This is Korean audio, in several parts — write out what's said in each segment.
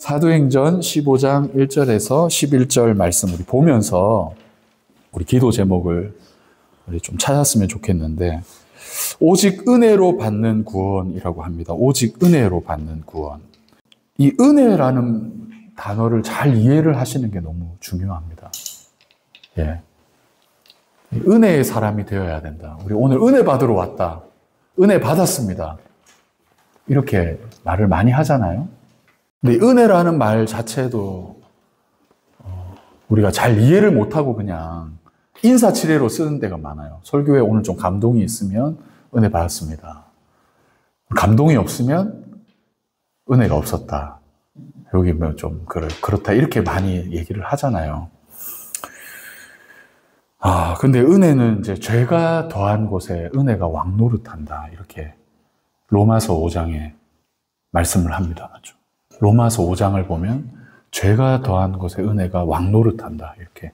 사도행전 15장 1절에서 11절 말씀 우리 보면서 우리 기도 제목을 우리 좀 찾았으면 좋겠는데, 오직 은혜로 받는 구원이라고 합니다. 오직 은혜로 받는 구원. 이 은혜라는 단어를 잘 이해를 하시는 게 너무 중요합니다. 예. 은혜의 사람이 되어야 된다. 우리 오늘 은혜 받으러 왔다. 은혜 받았습니다. 이렇게 말을 많이 하잖아요. 근데 은혜라는 말 자체도 우리가 잘 이해를 못하고 그냥 인사치레로 쓰는 데가 많아요. 설교에 오늘 좀 감동이 있으면 은혜 받았습니다. 감동이 없으면 은혜가 없었다. 여기 뭐 좀 그렇다 이렇게 많이 얘기를 하잖아요. 근데 은혜는 이제 죄가 더한 곳에 은혜가 왕노릇한다. 이렇게 로마서 5장에 말씀을 합니다. 맞죠? 로마서 5장을 보면 죄가 더한 곳에 은혜가 왕노릇한다. 이렇게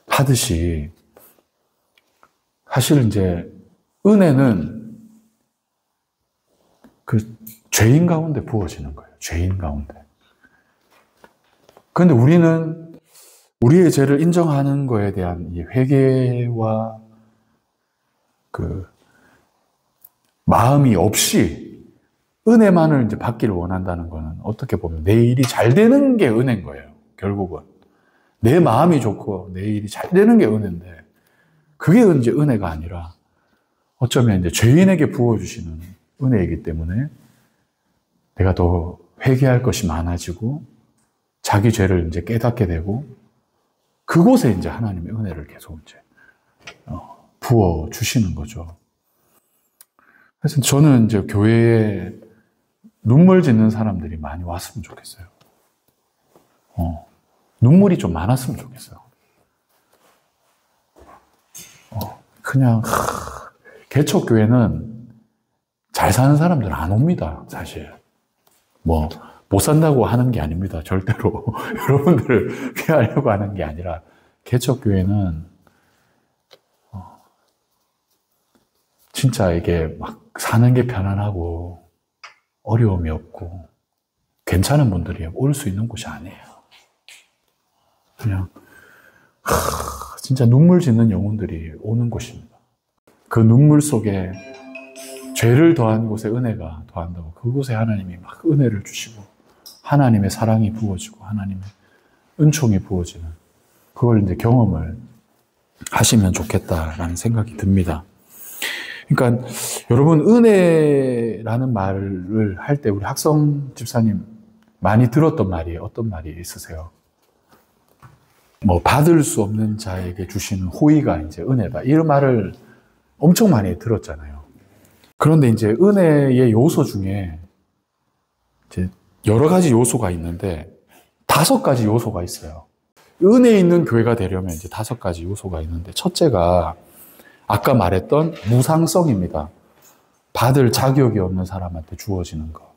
하듯이 사실 이제 은혜는 그 죄인 가운데 부어지는 거예요. 죄인 가운데. 그런데 우리는 우리의 죄를 인정하는 거에 대한 이 회개와 그 마음이 없이 은혜만을 이제 받기를 원한다는 거는 어떻게 보면 내 일이 잘 되는 게 은혜인 거예요. 결국은. 내 마음이 좋고 내 일이 잘 되는 게 은혜인데, 그게 이제 은혜가 아니라 어쩌면 이제 죄인에게 부어주시는 은혜이기 때문에 내가 더 회개할 것이 많아지고 자기 죄를 이제 깨닫게 되고, 그곳에 이제 하나님의 은혜를 계속 이제 부어주시는 거죠. 그래서 저는 이제 교회에 눈물 짓는 사람들이 많이 왔으면 좋겠어요. 눈물이 좀 많았으면 좋겠어요. 그냥 개척교회는 잘 사는 사람들은 안 옵니다. 사실 뭐 못 산다고 하는 게 아닙니다. 절대로 여러분들을 피하려고 하는 게 아니라, 개척교회는 진짜 이게 막 사는 게 편안하고 어려움이 없고 괜찮은 분들이 올 수 있는 곳이 아니에요. 그냥 진짜 눈물 짓는 영혼들이 오는 곳입니다. 그 눈물 속에 죄를 더한 곳에 은혜가 더한다고, 그곳에 하나님이 막 은혜를 주시고 하나님의 사랑이 부어지고 하나님의 은총이 부어지는, 그걸 이제 경험을 하시면 좋겠다라는 생각이 듭니다. 그러니까 여러분, 은혜라는 말을 할 때 우리 학성 집사님 많이 들었던 말이 어떤 말이 있으세요? 뭐 받을 수 없는 자에게 주시는 호의가 이제 은혜다, 이런 말을 엄청 많이 들었잖아요. 그런데 이제 은혜의 요소 중에 이제 여러 가지 요소가 있는데 5가지 요소가 있어요. 은혜 있는 교회가 되려면 이제 5가지 요소가 있는데, 첫째가 아까 말했던 무상성입니다. 받을 자격이 없는 사람한테 주어지는 거.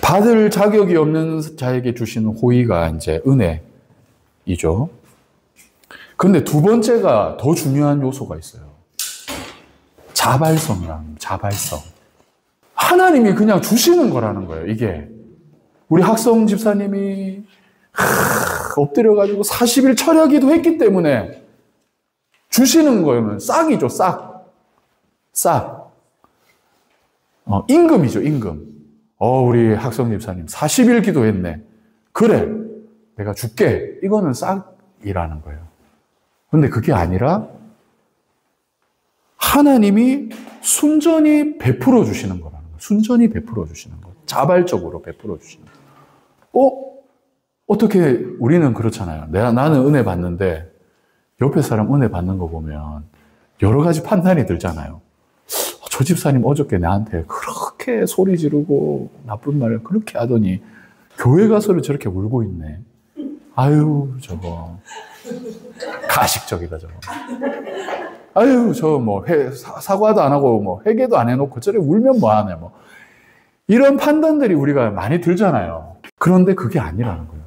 받을 자격이 없는 자에게 주시는 호의가 이제 은혜이죠. 그런데 두 번째가 더 중요한 요소가 있어요. 자발성이라는, 자발성. 하나님이 그냥 주시는 거라는 거예요, 이게. 우리 학성 집사님이 엎드려가지고 40일 철야기도 했기 때문에 주시는 거는 싹이죠, 싹. 싹. 임금이죠, 임금. 우리 학성 집사님 40일 기도했네. 그래, 내가 줄게. 이거는 싹이라는 거예요. 그런데 그게 아니라 하나님이 순전히 베풀어 주시는 거라는 거예요. 순전히 베풀어 주시는 거. 자발적으로 베풀어 주시는 거. 어떻게 우리는 그렇잖아요. 나는 은혜 받는데 옆에 사람 은혜 받는 거 보면 여러 가지 판단이 들잖아요. 저 집사님 어저께 나한테 그렇게 소리 지르고 나쁜 말을 그렇게 하더니 교회 가서는 저렇게 울고 있네. 아유, 저거 가식적이다, 저거. 아유, 저 뭐 사과도 안 하고 뭐 회개도 안 해놓고 저래 울면 뭐하네, 뭐 이런 판단들이 우리가 많이 들잖아요. 그런데 그게 아니라는 거예요.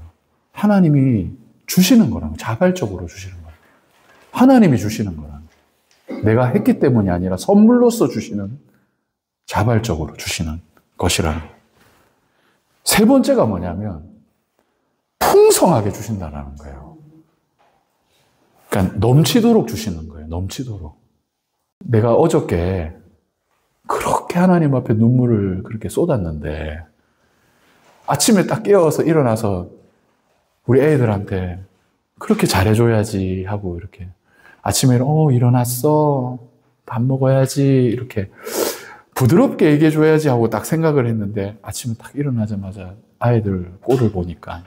하나님이 주시는 거라는 거예요. 자발적으로 주시는 거예요. 하나님이 주시는 거라는 거예요. 내가 했기 때문이 아니라 선물로서 주시는, 자발적으로 주시는 것이라는 거예요. 세 번째가 뭐냐면 풍성하게 주신다는 거예요. 그러니까 넘치도록 주시는 거예요. 넘치도록. 내가 어저께 그렇게 하나님 앞에 눈물을 그렇게 쏟았는데 아침에 딱 깨어서 일어나서 우리 애들한테 그렇게 잘해줘야지 하고 이렇게 아침에 일어났어. 밥 먹어야지 이렇게 부드럽게 얘기해줘야지 하고 딱 생각을 했는데 아침에 딱 일어나자마자 아이들 꼴을 보니까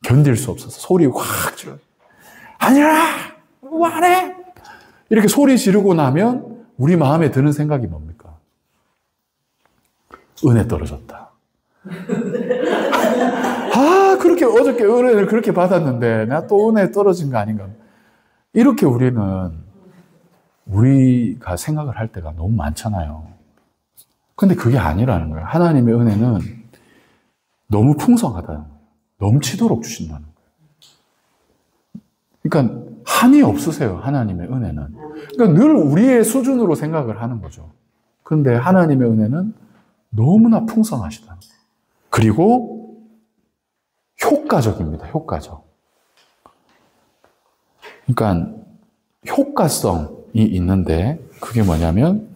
견딜 수 없어서 소리 확 질러. 아니라! 뭐 안 해! 이렇게 소리 지르고 나면 우리 마음에 드는 생각이 뭡니까? 은혜 떨어졌다. 그렇게 어저께 은혜를 그렇게 받았는데 나 또 은혜 떨어진 거 아닌가? 이렇게 우리가 생각을 할 때가 너무 많잖아요. 근데 그게 아니라는 거예요. 하나님의 은혜는 너무 풍성하다는 거예요. 넘치도록 주신다는 거예요. 그러니까 한이 없으세요. 하나님의 은혜는. 그러니까 늘 우리의 수준으로 생각을 하는 거죠. 그런데 하나님의 은혜는 너무나 풍성하시다. 그리고 효과적입니다. 효과적. 그러니까 효과성이 있는데 그게 뭐냐면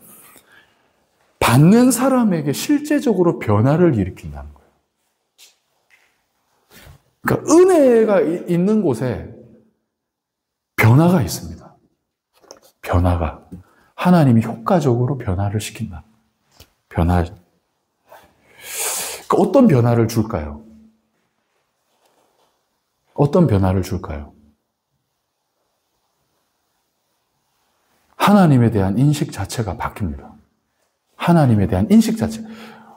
받는 사람에게 실제적으로 변화를 일으킨다는 거예요. 그러니까 은혜가 있는 곳에 변화가 있습니다. 변화가. 하나님이 효과적으로 변화를 시킨다. 변화. 그러니까 어떤 변화를 줄까요? 어떤 변화를 줄까요? 하나님에 대한 인식 자체가 바뀝니다. 하나님에 대한 인식 자체.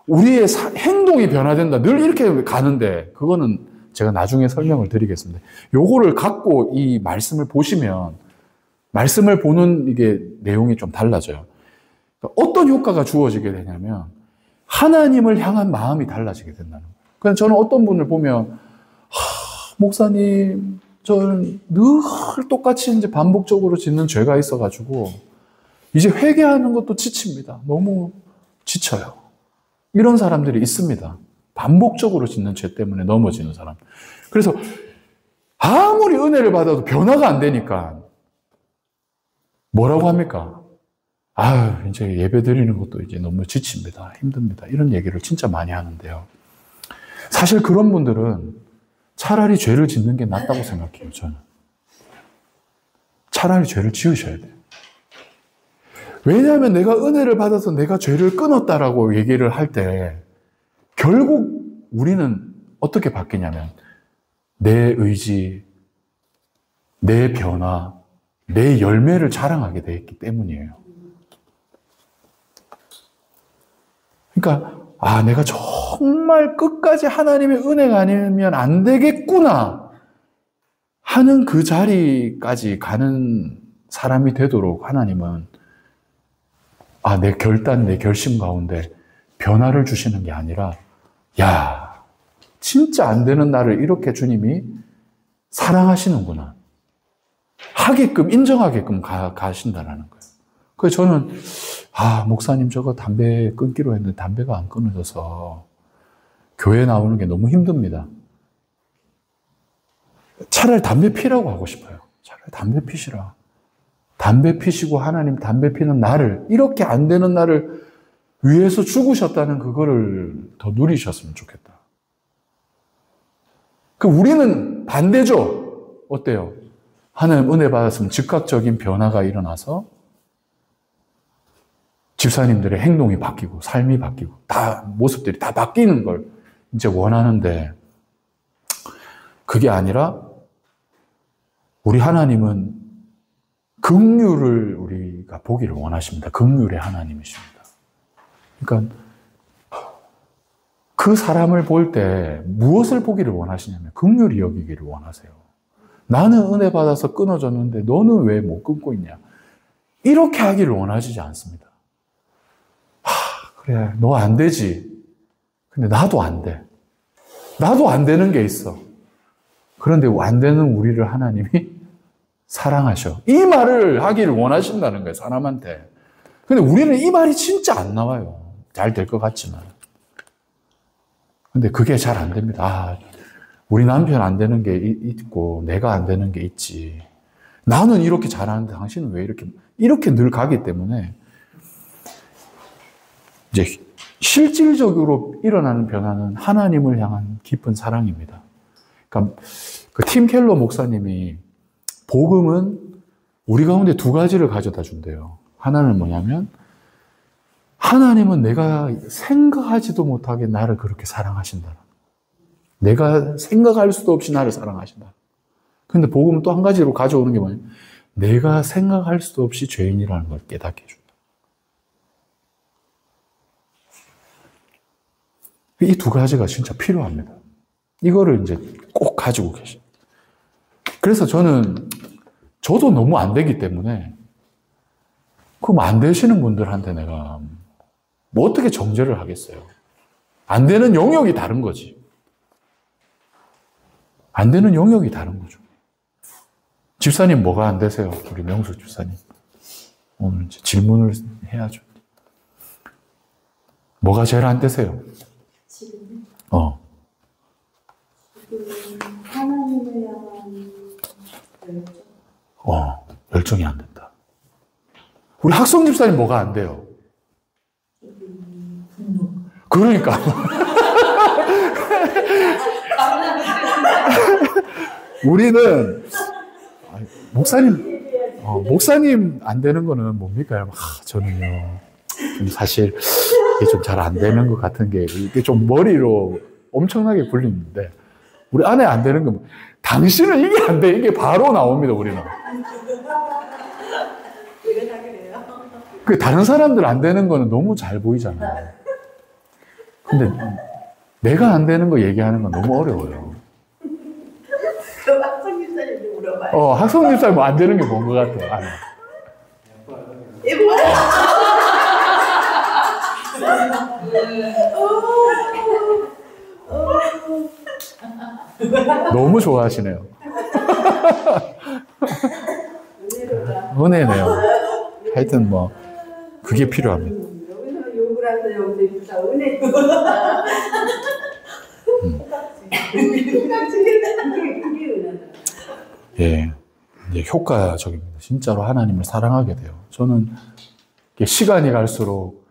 우리의 행동이 변화된다. 늘 이렇게 가는데 그거는 제가 나중에 설명을 드리겠습니다. 요거를 갖고 이 말씀을 보시면 말씀을 보는 이게 내용이 좀 달라져요. 그러니까 어떤 효과가 주어지게 되냐면 하나님을 향한 마음이 달라지게 된다는 거예요. 그래서 저는 어떤 분을 보면 목사님, 저는 늘 똑같이 이제 반복적으로 짓는 죄가 있어가지고 이제 회개하는 것도 지칩니다. 너무 지쳐요. 이런 사람들이 있습니다. 반복적으로 짓는 죄 때문에 넘어지는 사람. 그래서 아무리 은혜를 받아도 변화가 안 되니까 뭐라고 합니까? 이제 예배 드리는 것도 이제 너무 지칩니다. 힘듭니다. 이런 얘기를 진짜 많이 하는데요. 사실 그런 분들은 차라리 죄를 짓는 게 낫다고 생각해요, 저는. 차라리 죄를 지으셔야 돼요. 왜냐하면 내가 은혜를 받아서 내가 죄를 끊었다라고 얘기를 할 때 결국 우리는 어떻게 바뀌냐면 내 의지, 내 변화, 내 열매를 자랑하게 돼 있기 때문이에요. 그러니까 내가 정말 끝까지 하나님의 은혜가 아니면 안 되겠구나 하는 그 자리까지 가는 사람이 되도록 하나님은 내 결단, 내 결심 가운데 변화를 주시는 게 아니라 진짜 안 되는 나를 이렇게 주님이 사랑하시는구나 하게끔 인정하게끔 가신다라는 거예요. 그래서 저는 목사님 저거 담배 끊기로 했는데 담배가 안 끊어져서 교회 나오는 게 너무 힘듭니다. 차라리 담배 피라고 하고 싶어요. 차라리 담배 피시라. 담배 피시고 하나님 담배 피는 나를, 이렇게 안 되는 나를 위해서 죽으셨다는 그거를 더 누리셨으면 좋겠다. 우리는 반대죠. 어때요? 하나님 은혜 받았으면 즉각적인 변화가 일어나서 집사님들의 행동이 바뀌고 삶이 바뀌고 다 모습들이 다 바뀌는 걸 이제 원하는데 그게 아니라 우리 하나님은 긍휼을 우리가 보기를 원하십니다. 긍휼의 하나님이십니다. 그러니까 그 사람을 볼 때 무엇을 보기를 원하시냐면 긍휼히 여기기를 원하세요. 나는 은혜 받아서 끊어졌는데 너는 왜 못 끊고 있냐? 이렇게 하기를 원하시지 않습니다. 그래, 너 안 되지. 근데 나도 안 돼. 나도 안 되는 게 있어. 그런데 안 되는 우리를 하나님이 사랑하셔. 이 말을 하기를 원하신다는 거예요, 사람한테. 근데 우리는 이 말이 진짜 안 나와요. 잘 될 것 같지만. 근데 그게 잘 안 됩니다. 아, 우리 남편 안 되는 게 있고 내가 안 되는 게 있지. 나는 이렇게 잘하는데 당신은 왜 이렇게 늘 가기 때문에 이제 실질적으로 일어나는 변화는 하나님을 향한 깊은 사랑입니다. 그러니까 그 팀 켈러 목사님이 복음은 우리 가운데 두 가지를 가져다 준대요. 하나는 뭐냐면 하나님은 내가 생각하지도 못하게 나를 그렇게 사랑하신다. 내가 생각할 수도 없이 나를 사랑하신다. 근데 복음은 또 한 가지로 가져오는 게 뭐냐면 내가 생각할 수도 없이 죄인이라는 걸 깨닫게 해준다. 이 두 가지가 진짜 필요합니다. 이거를 이제 꼭 가지고 계십니다. 그래서 저도 너무 안 되기 때문에 그럼 안 되시는 분들한테 내가 뭐 어떻게 정죄를 하겠어요? 안 되는 영역이 다른 거지. 안 되는 영역이 다른 거죠. 집사님 뭐가 안 되세요? 우리 명수 집사님. 오늘 이제 질문을 해야죠. 뭐가 제일 안 되세요? 지금 하나님을 향한 열정. 열정이 안 된다. 우리 학성 집사님 뭐가 안 돼요? 분노. 그러니까. 우리는 목사님 안 되는 거는 뭡니까? 저는요, 사실 이게 좀 잘 안 되는 것 같은 게 이게 좀 머리로 엄청나게 굴리는데 우리 아내 안 되는 건 당신은 이게 안 돼. 이게 바로 나옵니다. 우리는. 그 다른 사람들 안 되는 거는 너무 잘 보이잖아요. 근데 내가 안 되는 거 얘기하는 건 너무 어려워요. 그럼 학성 집사님도 물어봐요. 학성 집사님 뭐 안 되는 게 뭔 것 같아요. 아니. 너무 좋아하시네요. 은혜네요. 하여튼 뭐 그게 필요합니다. 여기서 욕을 하세요. 여기서 다 은혜. 예, 이제 효과적입니다. 진짜로 하나님을 사랑하게 돼요. 저는 시간이 갈수록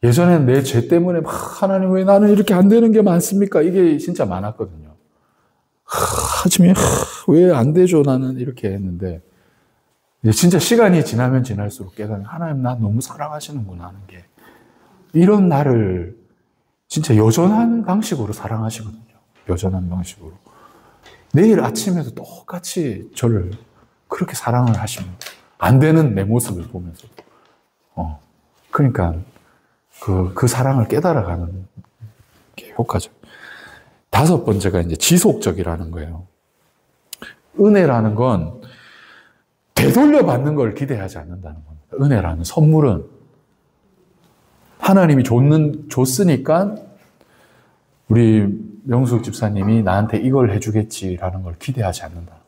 예전에는 내 죄 때문에 하나님 왜 나는 이렇게 안 되는 게 많습니까? 이게 진짜 많았거든요. 하지만 왜 안 되죠? 나는 이렇게 했는데 진짜 시간이 지나면 지날수록 깨닫는 하나님 나 너무 사랑하시는구나 하는 게 이런 나를 진짜 여전한 방식으로 사랑하시거든요. 여전한 방식으로. 내일 아침에도 똑같이 저를 그렇게 사랑을 하십니다. 안 되는 내 모습을 보면서. 그러니까 그 사랑을 깨달아가는 게 효과적. 다섯 번째가 이제 지속적이라는 거예요. 은혜라는 건 되돌려 받는 걸 기대하지 않는다는 겁니다. 은혜라는 선물은 하나님이 줬으니까 우리 명숙 집사님이 나한테 이걸 해주겠지라는 걸 기대하지 않는다는 거예요.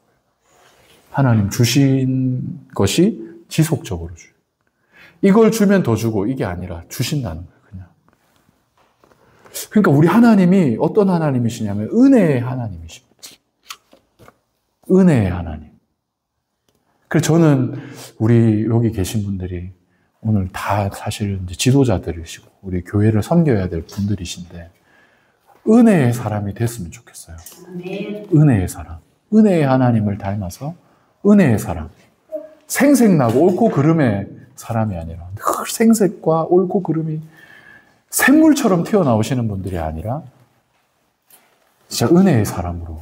하나님 주신 것이 지속적으로 줘요. 이걸 주면 더 주고 이게 아니라 주신다는 거예요. 그냥. 그러니까 우리 하나님이 어떤 하나님이시냐면 은혜의 하나님이십니다. 은혜의 하나님. 그래서 저는 우리 여기 계신 분들이 오늘 다 사실 이제 지도자들이시고 우리 교회를 섬겨야 될 분들이신데 은혜의 사람이 됐으면 좋겠어요. 은혜의 사람. 은혜의 하나님을 닮아서 은혜의 사람. 생색나고 옳고 그름의 사람이 아니라 늘 생색과 옳고 그름이 샘물처럼 튀어나오시는 분들이 아니라 진짜 은혜의 사람으로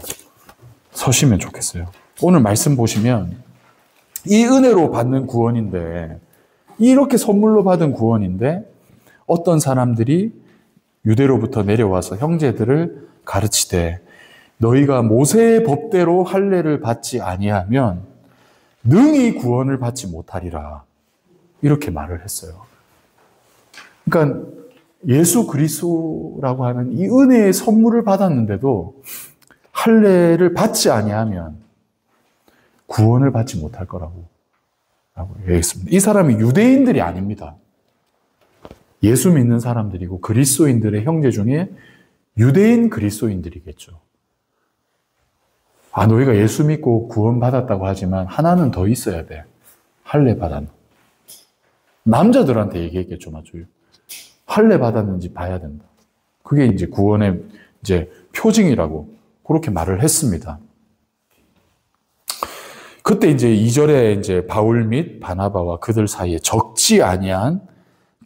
서시면 좋겠어요. 오늘 말씀 보시면 이 은혜로 받는 구원인데 이렇게 선물로 받은 구원인데 어떤 사람들이 유대로부터 내려와서 형제들을 가르치되 너희가 모세의 법대로 할례를 받지 아니하면 능히 구원을 받지 못하리라. 이렇게 말을 했어요. 그러니까 예수 그리스도라고 하는 이 은혜의 선물을 받았는데도 할례를 받지 아니하면 구원을 받지 못할 거라고 얘기했습니다. 이 사람이 유대인들이 아닙니다. 예수 믿는 사람들이고 그리스도인들의 형제 중에 유대인 그리스도인들이겠죠. 아, 너희가 예수 믿고 구원받았다고 하지만 하나는 더 있어야 돼. 할례 받았는. 남자들한테 얘기했겠죠, 맞죠? 할례 받았는지 봐야 된다. 그게 이제 구원의 이제 표징이라고 그렇게 말을 했습니다. 그때 이제 2절에 이제 바울 및 바나바와 그들 사이에 적지 아니한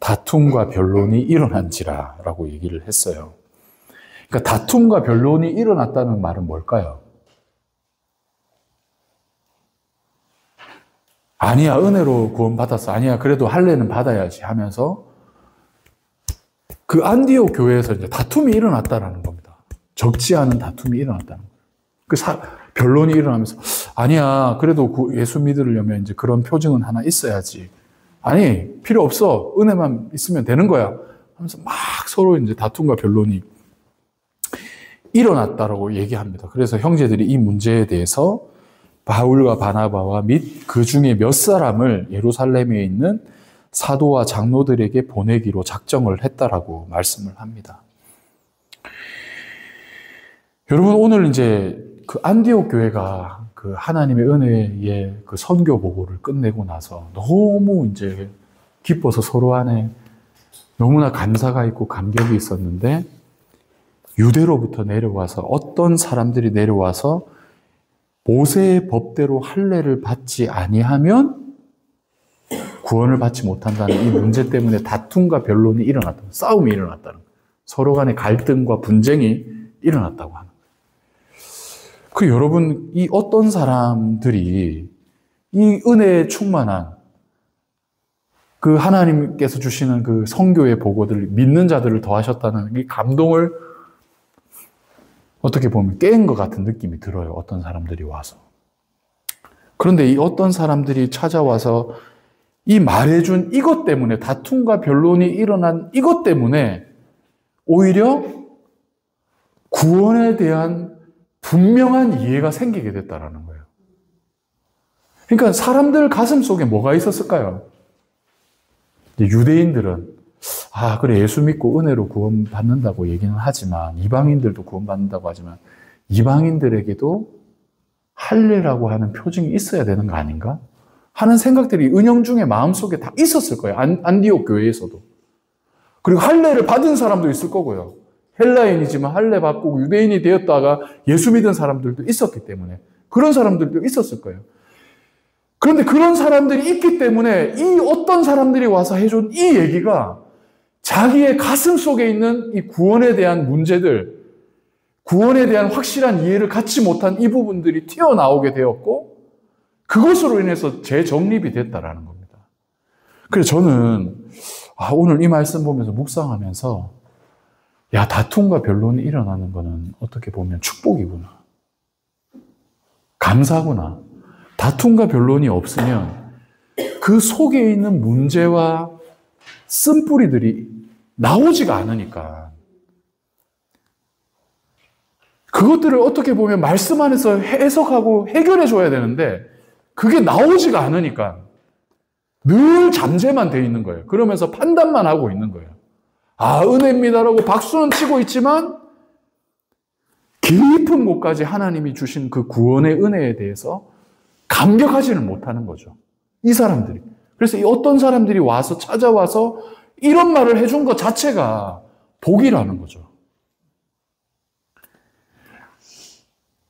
다툼과 변론이 일어난지라라고 얘기를 했어요. 그러니까 다툼과 변론이 일어났다는 말은 뭘까요? 아니야, 은혜로 구원받았어. 아니야, 그래도 할례는 받아야지 하면서 그 안디옥 교회에서 이제 다툼이 일어났다라는 겁니다. 적지 않은 다툼이 일어났다는 거예요. 변론이 일어나면서 아니야, 그래도 예수 믿으려면 이제 그런 표징은 하나 있어야지. 아니, 필요 없어. 은혜만 있으면 되는 거야. 하면서 막 서로 이제 다툼과 변론이 일어났다라고 얘기합니다. 그래서 형제들이 이 문제에 대해서 바울과 바나바와 및 그 중에 몇 사람을 예루살렘에 있는 사도와 장로들에게 보내기로 작정을 했다라고 말씀을 합니다. 여러분, 오늘 이제 그 안디옥 교회가 그 하나님의 은혜의 그 선교 보고를 끝내고 나서 너무 이제 기뻐서 서로 안에 너무나 감사가 있고 감격이 있었는데 유대로부터 내려와서 어떤 사람들이 내려와서 모세의 법대로 할례를 받지 아니하면 구원을 받지 못한다는 이 문제 때문에 다툼과 변론이 일어났다. 싸움이 일어났다는 거예요. 서로 간의 갈등과 분쟁이 일어났다고 하는 거예요. 그 여러분, 이 어떤 사람들이 이 은혜에 충만한 그 하나님께서 주시는 그 성교의 보고들, 믿는 자들을 더하셨다는 이 감동을 어떻게 보면 깬 것 같은 느낌이 들어요. 어떤 사람들이 와서. 그런데 이 어떤 사람들이 찾아와서 이 말해준 이것 때문에, 다툼과 변론이 일어난 이것 때문에 오히려 구원에 대한 분명한 이해가 생기게 됐다라는 거예요. 그러니까 사람들 가슴 속에 뭐가 있었을까요? 유대인들은 아, 그래, 예수 믿고 은혜로 구원받는다고 얘기는 하지만, 이방인들도 구원받는다고 하지만, 이방인들에게도 할례라고 하는 표징이 있어야 되는 거 아닌가? 하는 생각들이 은영중에 마음속에 다 있었을 거예요. 안디옥 교회에서도. 그리고 할례를 받은 사람도 있을 거고요. 헬라인이지만 할례 받고 유대인이 되었다가 예수 믿은 사람들도 있었기 때문에 그런 사람들도 있었을 거예요. 그런데 그런 사람들이 있기 때문에 이 어떤 사람들이 와서 해준 이 얘기가 자기의 가슴 속에 있는 이 구원에 대한 문제들, 구원에 대한 확실한 이해를 갖지 못한 이 부분들이 튀어나오게 되었고 그것으로 인해서 재정립이 됐다라는 겁니다. 그래서 저는 오늘 이 말씀 보면서 묵상하면서 야, 다툼과 변론이 일어나는 거는 어떻게 보면 축복이구나. 감사구나. 다툼과 변론이 없으면 그 속에 있는 문제와 쓴뿌리들이 나오지가 않으니까 그것들을 어떻게 보면 말씀 안에서 해석하고 해결해 줘야 되는데 그게 나오지가 않으니까 늘 잠재만 돼 있는 거예요. 그러면서 판단만 하고 있는 거예요. 아, 은혜입니다라고 박수는 치고 있지만 깊은 곳까지 하나님이 주신 그 구원의 은혜에 대해서 감격하지는 못하는 거죠. 이 사람들이. 그래서 이 어떤 사람들이 와서 찾아와서 이런 말을 해준 것 자체가 복이라는 거죠.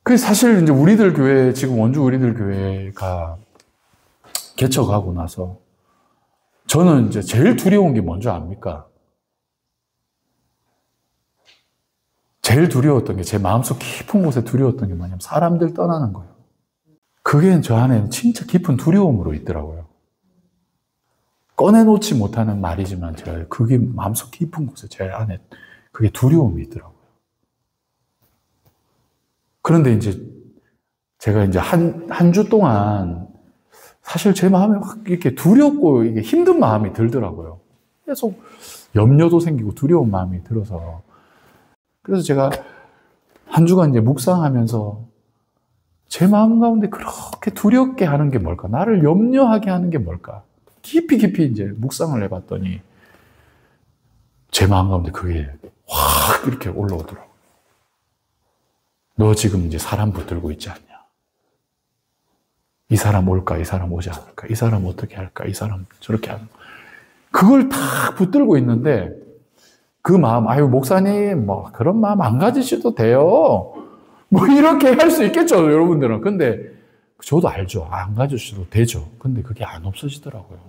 그 사실 이제 우리들 교회, 지금 원주 우리들 교회가 개척하고 나서 저는 이제 제일 두려운 게 뭔지 압니까? 제일 두려웠던 게, 제 마음속 깊은 곳에 두려웠던 게 뭐냐면 사람들 떠나는 거예요. 그게 저 안에는 진짜 깊은 두려움으로 있더라고요. 꺼내놓지 못하는 말이지만 제가 그게 마음속 깊은 곳에 제 안에 그게 두려움이 있더라고요. 그런데 이제 제가 이제 한 주 동안 사실 제 마음에 막 이렇게 두렵고 이게 힘든 마음이 들더라고요. 계속 염려도 생기고 두려운 마음이 들어서. 그래서 제가 한 주간 이제 묵상하면서 제 마음 가운데 그렇게 두렵게 하는 게 뭘까? 나를 염려하게 하는 게 뭘까? 깊이 이제 묵상을 해봤더니 제 마음 가운데 그게 확 이렇게 올라오더라고요. 너 지금 이제 사람 붙들고 있지 않냐? 이 사람 올까? 이 사람 오지 않을까? 이 사람 어떻게 할까? 이 사람 저렇게 하는 그걸 다 붙들고 있는데 그 마음, 아유 목사님 뭐 그런 마음 안 가지셔도 돼요. 뭐 이렇게 할 수 있겠죠, 여러분들은. 근데 저도 알죠. 안 가지셔도 되죠. 근데 그게 안 없어지더라고요.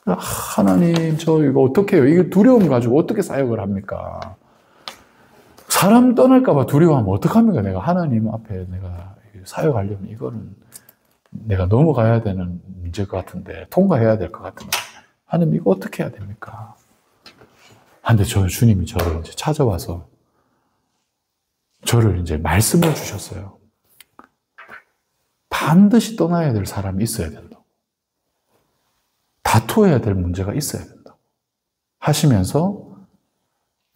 하나님, 저 이거 어떻게 해요? 이거 두려움 가지고 어떻게 사역을 합니까? 사람 떠날까봐 두려워하면 어떡합니까? 내가 하나님 앞에 내가 사역하려면 이거는 내가 넘어가야 되는 문제일 것 같은데, 통과해야 될 것 같은데, 하나님 이거 어떻게 해야 됩니까? 근데 주님이 저를 이제 찾아와서 저를 이제 말씀을 주셨어요. 반드시 떠나야 될 사람이 있어야 된다고. 다투어야 될 문제가 있어야 된다고. 하시면서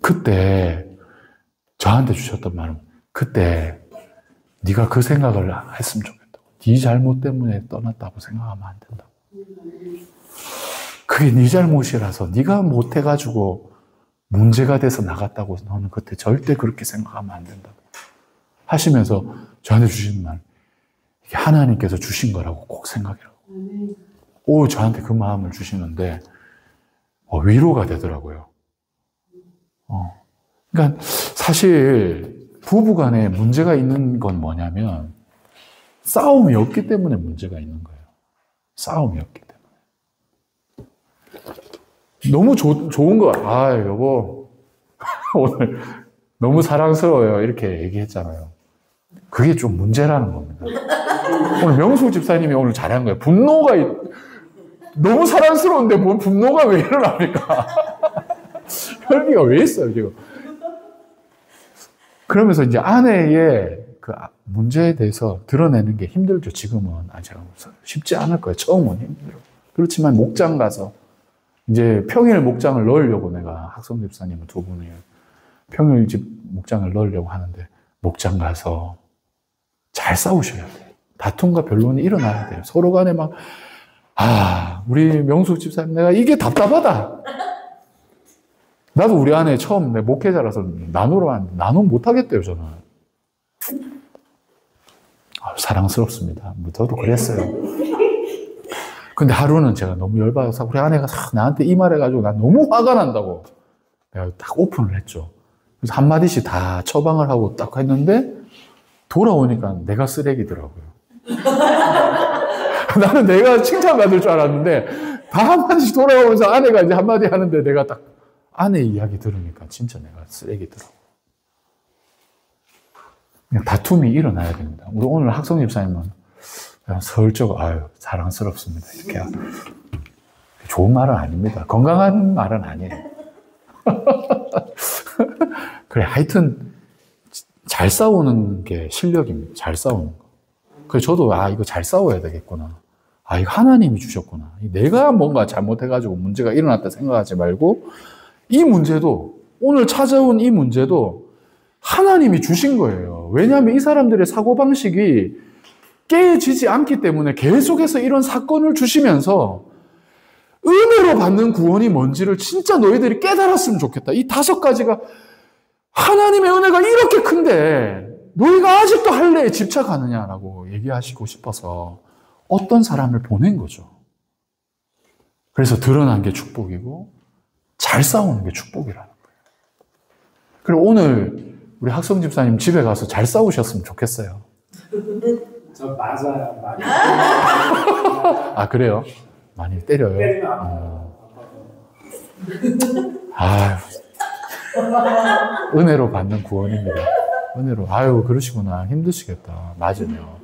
그때 저한테 주셨던 말은 그때 네가 그 생각을 했으면 좋겠다고. 네 잘못 때문에 떠났다고 생각하면 안 된다고. 그게 네 잘못이라서 네가 못해가지고 문제가 돼서 나갔다고 너는 그때 절대 그렇게 생각하면 안 된다고. 하시면서 저한테 주신 말, 이게 하나님께서 주신 거라고 꼭 생각이라고. 오, 저한테 그 마음을 주시는데 위로가 되더라고요. 그러니까 사실 부부간에 문제가 있는 건 뭐냐면 싸움이 없기 때문에 문제가 있는 거예요. 싸움이 없기 때문에. 너무 좋은 거, 여보 오늘 너무 사랑스러워요 이렇게 얘기했잖아요. 그게 좀 문제라는 겁니다. 오늘 명수 집사님이 오늘 잘한 거예요. 분노가 너무 사랑스러운데 뭐 분노가 왜 일어납니까? 혈기가 왜 있어요 지금? 그러면서 이제 아내의 그 문제에 대해서 드러내는 게 힘들죠. 지금은 아직 쉽지 않을 거예요. 처음은 힘들어요. 그렇지만 목장 가서 이제 평일 목장을 넣으려고 내가 학성 집사님은 두 분이 평일 집 목장을 넣으려고 하는데 목장 가서 잘 싸우셔야 돼요. 다툼과 변론이 일어나야 돼요. 서로 간에 막 우리 명숙 집사님 내가 이게 답답하다. 나도 우리 아내 처음 내 목회자라서 나누 못하겠대요 저는. 사랑스럽습니다. 저도 그랬어요. 근데 하루는 제가 너무 열받아서 우리 아내가 나한테 이 말해가지고 난 너무 화가 난다고 내가 딱 오픈을 했죠. 그래서 한마디씩 다 처방을 하고 딱 했는데 돌아오니까 내가 쓰레기더라고요. 나는 내가 칭찬받을 줄 알았는데 다 한마디씩 돌아오면서 아내가 이제 한마디 하는데 내가 딱 아내 이야기 들으니까 진짜 내가 쓰레기더라고요. 그냥 다툼이 일어나야 됩니다. 우리 오늘 학성 집사님은 그냥 슬쩍 사랑스럽습니다 이렇게 좋은 말은 아닙니다. 건강한 말은 아니에요. 그래 하여튼 잘 싸우는 게 실력입니다. 잘 싸우는 거. 그래서 저도 이거 잘 싸워야 되겠구나. 이거 하나님이 주셨구나. 내가 뭔가 잘못해가지고 문제가 일어났다 생각하지 말고 이 문제도 오늘 찾아온 이 문제도 하나님이 주신 거예요. 왜냐하면 이 사람들의 사고방식이 깨지지 않기 때문에 계속해서 이런 사건을 주시면서 은혜로 받는 구원이 뭔지를 진짜 너희들이 깨달았으면 좋겠다. 이 5가지가 하나님의 은혜가 이렇게 큰데 너희가 아직도 할례에 집착하느냐라고 얘기하시고 싶어서 어떤 사람을 보낸 거죠. 그래서 드러난 게 축복이고 잘 싸우는 게 축복이라는 거예요. 그리고 오늘 우리 학성 집사님 집에 가서 잘 싸우셨으면 좋겠어요. 저 맞아요. 많이. 그래요? 많이 때려요? 은혜로 받는 구원입니다. 은혜로. 그러시구나. 힘드시겠다. 맞으네요.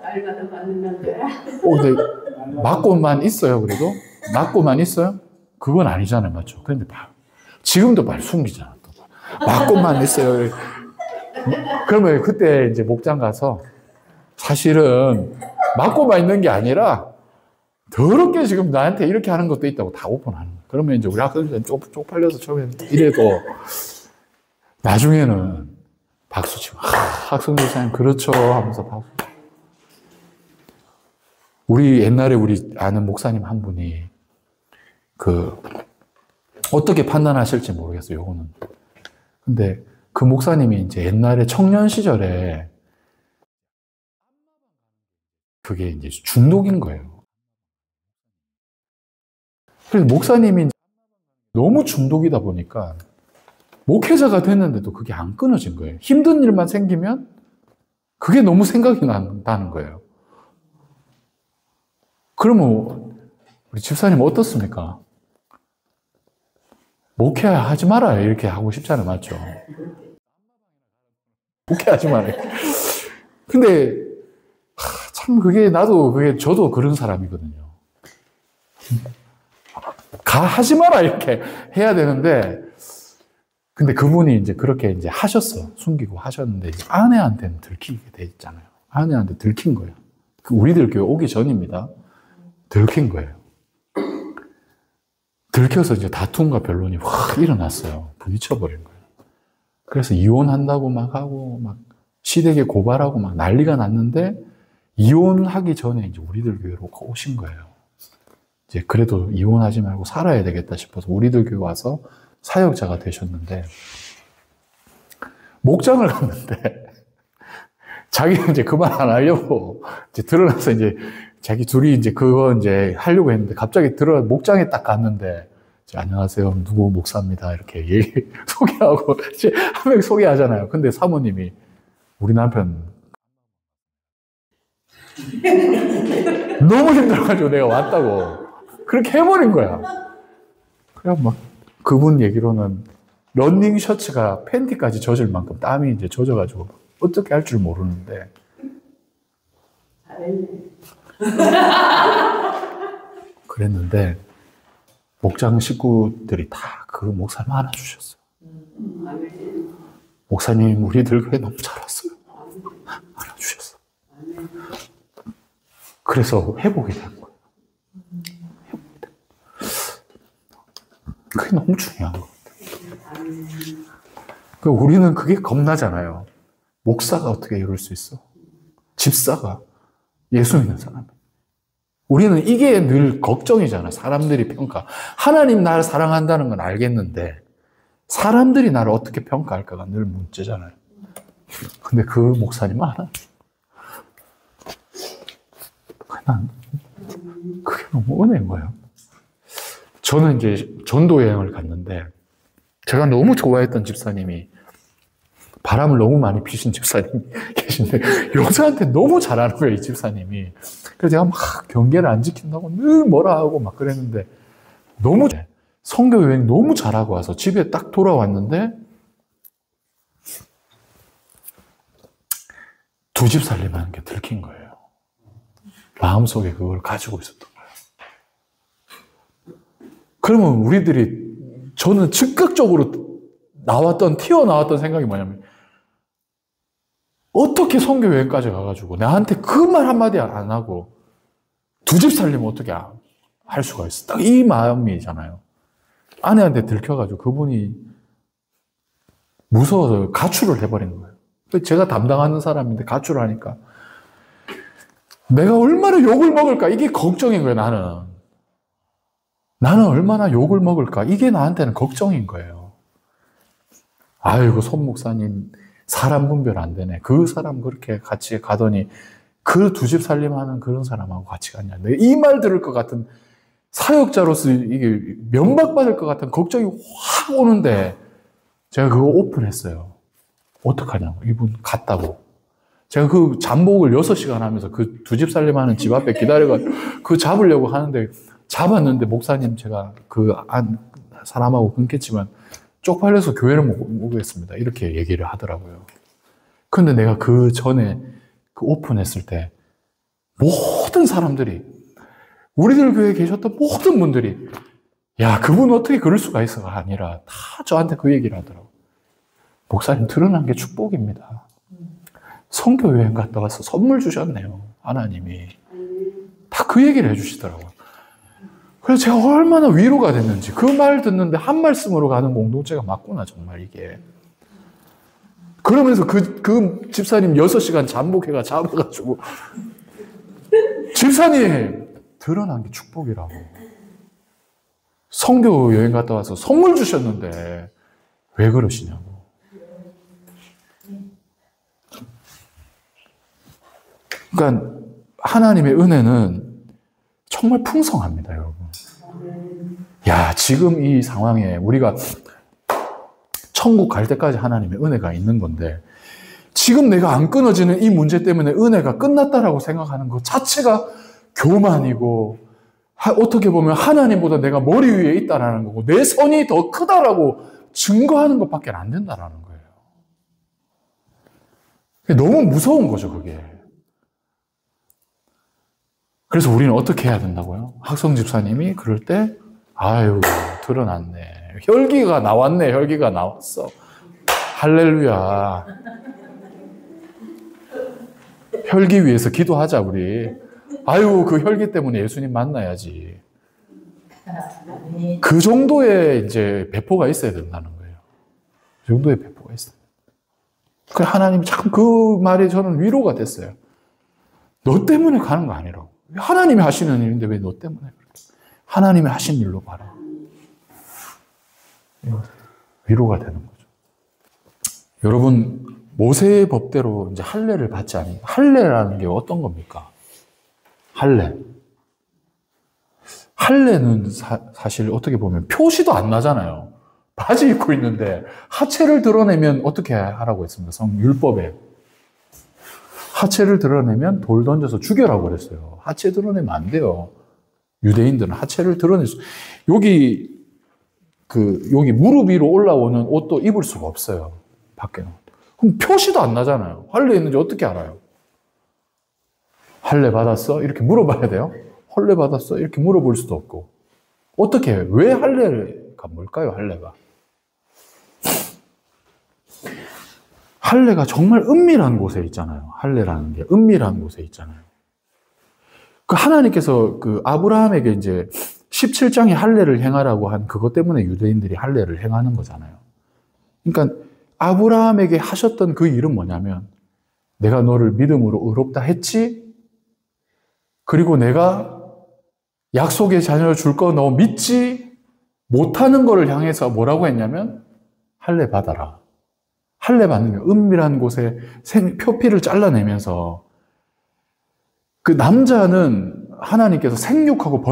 날마다 맞는 남자야. 근데 맞고만 있어요, 그래도? 맞고만 있어요? 그건 아니잖아요, 맞죠? 그런데 지금도 말 숨기잖아. 또. 맞고만 있어요. 그러면 그때 이제 목장 가서 사실은 맞고만 있는 게 아니라 더럽게 지금 나한테 이렇게 하는 것도 있다고 다 오픈하는 거예요. 그러면 이제 우리 학생들은 쪽팔려서 처음에 이래도 나중에는 박수 치고 학생 집사님 그렇죠 하면서 박수. 우리 옛날에 우리 아는 목사님 한 분이 어떻게 판단하실지 모르겠어요. 요거는. 근데 그 목사님이 이제 옛날에 청년 시절에 그게 이제 중독인 거예요. 그래서 목사님이 너무 중독이다 보니까 목회자가 됐는데도 그게 안 끊어진 거예요. 힘든 일만 생기면 그게 너무 생각이 난다는 거예요. 그러면 우리 집사님 어떻습니까? 목회하지 마라 이렇게 하고 싶잖아요. 맞죠? 목회하지 마라. 근데 참 그게 저도 그런 사람이거든요. 하지 마라 이렇게 해야 되는데 근데 그분이 이제 그렇게 이제 하셨어. 숨기고 하셨는데 이제 아내한테는 들키게 돼 있잖아요. 아내한테 들킨 거예요. 우리들 교회 오기 전입니다. 들킨 거예요. 들켜서 이제 다툼과 변론이 확 일어났어요. 부딪혀버린 거예요. 그래서 이혼한다고 막 하고, 막 시댁에 고발하고 막 난리가 났는데, 이혼하기 전에 이제 우리들 교회로 오신 거예요. 이제 그래도 이혼하지 말고 살아야 되겠다 싶어서 우리들 교회 와서 사역자가 되셨는데, 목장을 갔는데, 자기는 이제 그만 안 하려고, 이제 드러나서 이제 자기 둘이 이제 그거 이제 하려고 했는데 갑자기 목장에 딱 갔는데 안녕하세요 누구 목사입니다 이렇게 소개하고 이제 한 명 소개하잖아요. 근데 사모님이 우리 남편 너무 힘들어가지고 내가 왔다고 그렇게 해버린 거야. 그래 막 그분 얘기로는 러닝 셔츠가 팬티까지 젖을 만큼 땀이 이제 젖어가지고 어떻게 할 줄 모르는데 그랬는데 목장 식구들이 다 그 목사님 안아주셨어요. 목사님 우리들 교회 너무 잘 왔어요. 안아주셨어. 그래서 회복이 된 거예요. 회복이 된 거예요. 그게 너무 중요한 것 같아요. 그러니까 우리는 그게 겁나잖아요. 목사가 어떻게 이럴 수 있어? 집사가 예수 믿는 사람. 우리는 이게 늘 걱정이잖아. 사람들이 평가. 하나님 나를 사랑한다는 건 알겠는데 사람들이 나를 어떻게 평가할까가 늘 문제잖아요. 근데 그 목사님은 알아. 난 그게 너무 은혜인 거예요. 저는 이제 전도 여행을 갔는데 제가 너무 좋아했던 집사님이 바람을 너무 많이 피신 집사님이 계신데 여자한테 너무 잘하는 거예요, 이 집사님이. 그래서 제가 막 경계를 안 지킨다고 늘 뭐라 하고 막 그랬는데 너무 선교 여행 너무 잘하고 와서 집에 딱 돌아왔는데 두 집 살림하는 게 들킨 거예요. 마음속에 그걸 가지고 있었던 거예요. 그러면 저는 즉각적으로 튀어나왔던 생각이 뭐냐면 어떻게 선교 여행까지 가가지고 나한테 그 말 한마디 안 하고 두 집 살림 어떻게 할 수가 있어. 딱 이 마음이잖아요. 아내한테 들켜가지고 그분이 무서워서 가출을 해버린 거예요. 제가 담당하는 사람인데 가출을 하니까 내가 얼마나 욕을 먹을까 이게 걱정인 거예요. 나는 얼마나 욕을 먹을까 이게 나한테는 걱정인 거예요. 아이고 손 목사님 사람 분별 안 되네. 그 사람 그렇게 같이 가더니 그 두 집 살림하는 그런 사람하고 같이 갔냐. 내가 이 말 들을 것 같은 사역자로서 이게 면박받을 것 같은 걱정이 확 오는데 제가 그거 오픈했어요. 어떡하냐고. 이분 갔다고. 제가 그 잠복을 6시간 하면서 그 두 집 살림하는 집 앞에 기다려가지고 그 잡으려고 하는데 잡았는데 목사님 제가 그 사람하고 끊겠지만 쪽팔려서 교회를 못 오겠습니다. 이렇게 얘기를 하더라고요. 근데 내가 그 전에 그 오픈했을 때 모든 사람들이 우리들 교회에 계셨던 모든 분들이 야 그분 어떻게 그럴 수가 있어가 아니라 다 저한테 그 얘기를 하더라고요. 목사님 드러난 게 축복입니다. 선교 여행 갔다 와서 선물 주셨네요. 하나님이. 다 그 얘기를 해주시더라고요. 그래서 제가 얼마나 위로가 됐는지 그 말 듣는데 한 말씀으로 가는 공동체가 맞구나 정말 이게. 그러면서 그 집사님 6시간 잠복해가 잡아가지고 집사님 드러난 게 축복이라고. 선교 여행 갔다 와서 선물 주셨는데 왜 그러시냐고. 그러니까 하나님의 은혜는 정말 풍성합니다, 여러분. 야, 지금 이 상황에 우리가 천국 갈 때까지 하나님의 은혜가 있는 건데, 지금 내가 안 끊어지는 이 문제 때문에 은혜가 끝났다라고 생각하는 것 자체가 교만이고, 어떻게 보면 하나님보다 내가 머리 위에 있다라는 거고, 내 선이 더 크다라고 증거하는 것밖에 안 된다라는 거예요. 너무 무서운 거죠, 그게. 그래서 우리는 어떻게 해야 된다고요? 학성 집사님이 그럴 때, 아유, 드러났네. 혈기가 나왔네, 혈기가 나왔어. 할렐루야. 혈기 위해서 기도하자, 우리. 아유, 그 혈기 때문에 예수님 만나야지. 그 정도의 이제 배포가 있어야 된다는 거예요. 그 정도의 배포가 있어요. 그 하나님이 참 그 말이 저는 위로가 됐어요. 너 때문에 가는 거 아니라고. 하나님이 하시는 일인데 왜 너 때문에 그래? 하나님이 하신 일로 봐라. 위로가 되는 거죠. 여러분, 모세의 법대로 이제 할례를 받지 않으면, 할례라는 게 어떤 겁니까? 할례. 할례는 사실 어떻게 보면 표시도 안 나잖아요. 바지 입고 있는데 하체를 드러내면 어떻게 하라고 했습니까? 율법에. 하체를 드러내면 돌 던져서 죽여라고 그랬어요. 하체 드러내면 안 돼요. 유대인들은 하체를 드러낼 수, 여기 무릎 위로 올라오는 옷도 입을 수가 없어요. 밖에는. 그럼 표시도 안 나잖아요. 할례 있는지 어떻게 알아요? 할례 받았어? 이렇게 물어봐야 돼요? 할례 받았어? 이렇게 물어볼 수도 없고. 어떻게 해요? 왜 할례가 뭘까요? 할례가. 할례가 정말 은밀한 곳에 있잖아요. 할례라는 게 은밀한 곳에 있잖아요. 그 하나님께서 그 아브라함에게 이제 17장에 할례를 행하라고 한 그것 때문에 유대인들이 할례를 행하는 거잖아요. 그러니까 아브라함에게 하셨던 그 일은 뭐냐면, 내가 너를 믿음으로 의롭다 했지? 그리고 내가 약속의 자녀를 줄 거 너 믿지? 못하는 거를 향해서 뭐라고 했냐면, 할례 받아라. 할례 받는 게 은밀한 곳에 표피를 잘라내면서, 그 남자는 하나님께서 생육하고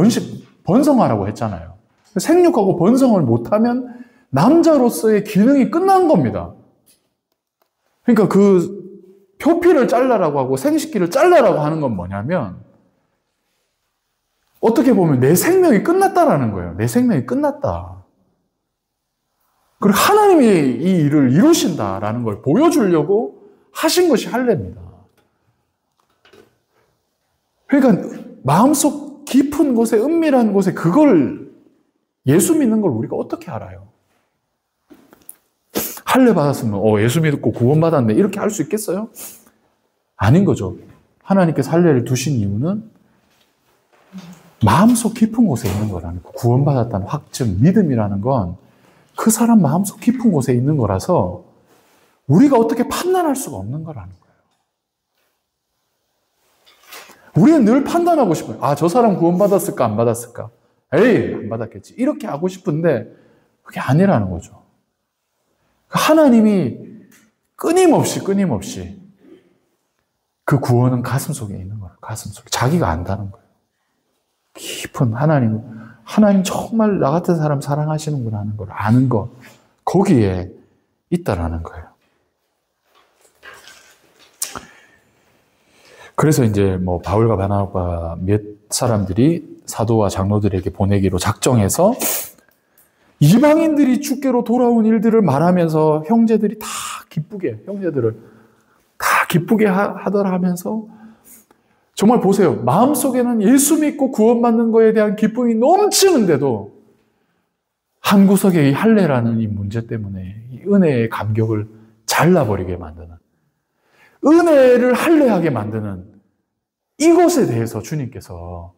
번성하라고 했잖아요. 생육하고 번성을 못하면 남자로서의 기능이 끝난 겁니다. 그러니까 그 표피를 잘라라고 하고 생식기를 잘라라고 하는 건 뭐냐면, 어떻게 보면 내 생명이 끝났다라는 거예요. 내 생명이 끝났다. 그리고 하나님이 이 일을 이루신다라는 걸 보여주려고 하신 것이 할례입니다. 그러니까 마음속 깊은 곳에, 은밀한 곳에 그걸, 예수 믿는 걸 우리가 어떻게 알아요? 할례 받았으면 예수 믿고 구원받았네 이렇게 할 수 있겠어요? 아닌 거죠. 하나님께서 할례를 두신 이유는 마음속 깊은 곳에 있는 거라는 거. 구원받았다는 확증, 믿음이라는 건 그 사람 마음속 깊은 곳에 있는 거라서 우리가 어떻게 판단할 수가 없는 거라는 거예요. 우리는 늘 판단하고 싶어요. 저 사람 구원받았을까 안 받았을까? 에이, 안 받았겠지. 이렇게 하고 싶은데 그게 아니라는 거죠. 하나님이 끊임없이 그 구원은 가슴 속에 있는 거예요. 가슴 속에. 자기가 안다는 거예요. 깊은 하나님 정말 나 같은 사람 사랑하시는구나 하는 걸 아는 것, 거기에 있다라는 거예요. 그래서 이제 바울과 바나바 몇 사람들이 사도와 장로들에게 보내기로 작정해서 이방인들이 주께로 돌아온 일들을 말하면서 형제들을 다 기쁘게 하더라 하면서, 정말 보세요. 마음속에는 예수 믿고 구원받는 거에 대한 기쁨이 넘치는데도 한 구석에 이 할례라는 이 문제 때문에 이 은혜의 감격을 잘라버리게 만드는, 은혜를 할례하게 만드는 이것에 대해서 주님께서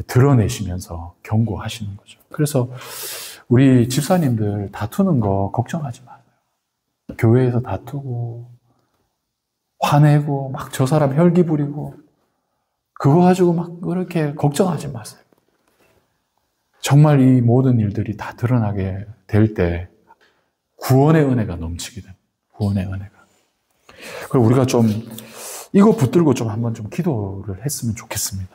드러내시면서 경고하시는 거죠. 그래서 우리 집사님들 다투는 거 걱정하지 마세요. 교회에서 다투고 화내고 막 저 사람 혈기 부리고 그거 가지고 막 그렇게 걱정하지 마세요. 정말 이 모든 일들이 다 드러나게 될 때 구원의 은혜가 넘치게 됩니다. 구원의 은혜가. 그리고 우리가 좀 이거 붙들고 좀 한번 좀 기도를 했으면 좋겠습니다.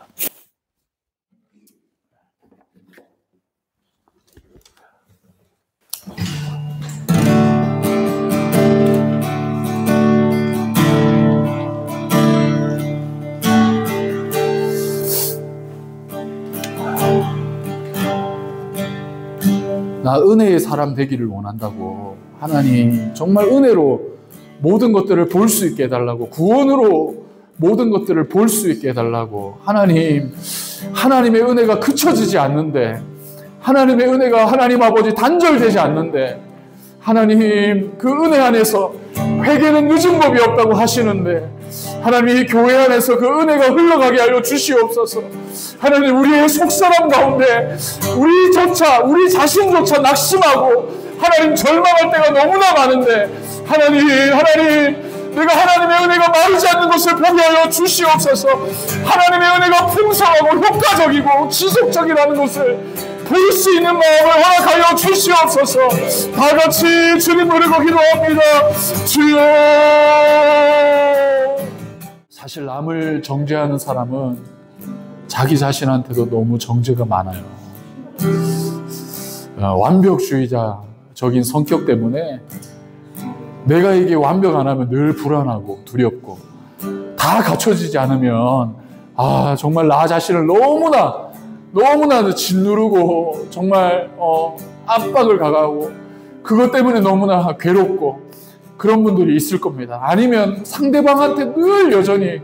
나 은혜의 사람 되기를 원한다고. 하나님, 정말 은혜로 모든 것들을 볼 수 있게 해달라고. 구원으로 모든 것들을 볼 수 있게 해달라고. 하나님, 하나님의 은혜가 그쳐지지 않는데, 하나님의 은혜가 하나님 아버지 단절되지 않는데, 하나님 그 은혜 안에서 회개는 늦은 법이 없다고 하시는데, 하나님 이 교회 안에서 그 은혜가 흘러가게 하여 주시옵소서. 하나님, 우리의 속사람 가운데 우리 자신조차 낙심하고 하나님 절망할 때가 너무나 많은데, 하나님 내가 하나님의 은혜가 마르지 않는 것을 보게 하여 주시옵소서. 하나님의 은혜가 풍성하고 효과적이고 지속적이라는 것을 볼 수 있는 마음을 허락하여 주시옵소서. 다 같이 주님 부르고 기도합니다. 주여. 사실 남을 정죄하는 사람은 자기 자신한테도 너무 정죄가 많아요. 완벽주의자적인 성격 때문에 내가 이게 완벽 안 하면 늘 불안하고 두렵고, 다 갖춰지지 않으면 정말 나 자신을 너무나 짓누르고 정말 압박을 가하고 그것 때문에 너무나 괴롭고 그런 분들이 있을 겁니다. 아니면 상대방한테 늘 여전히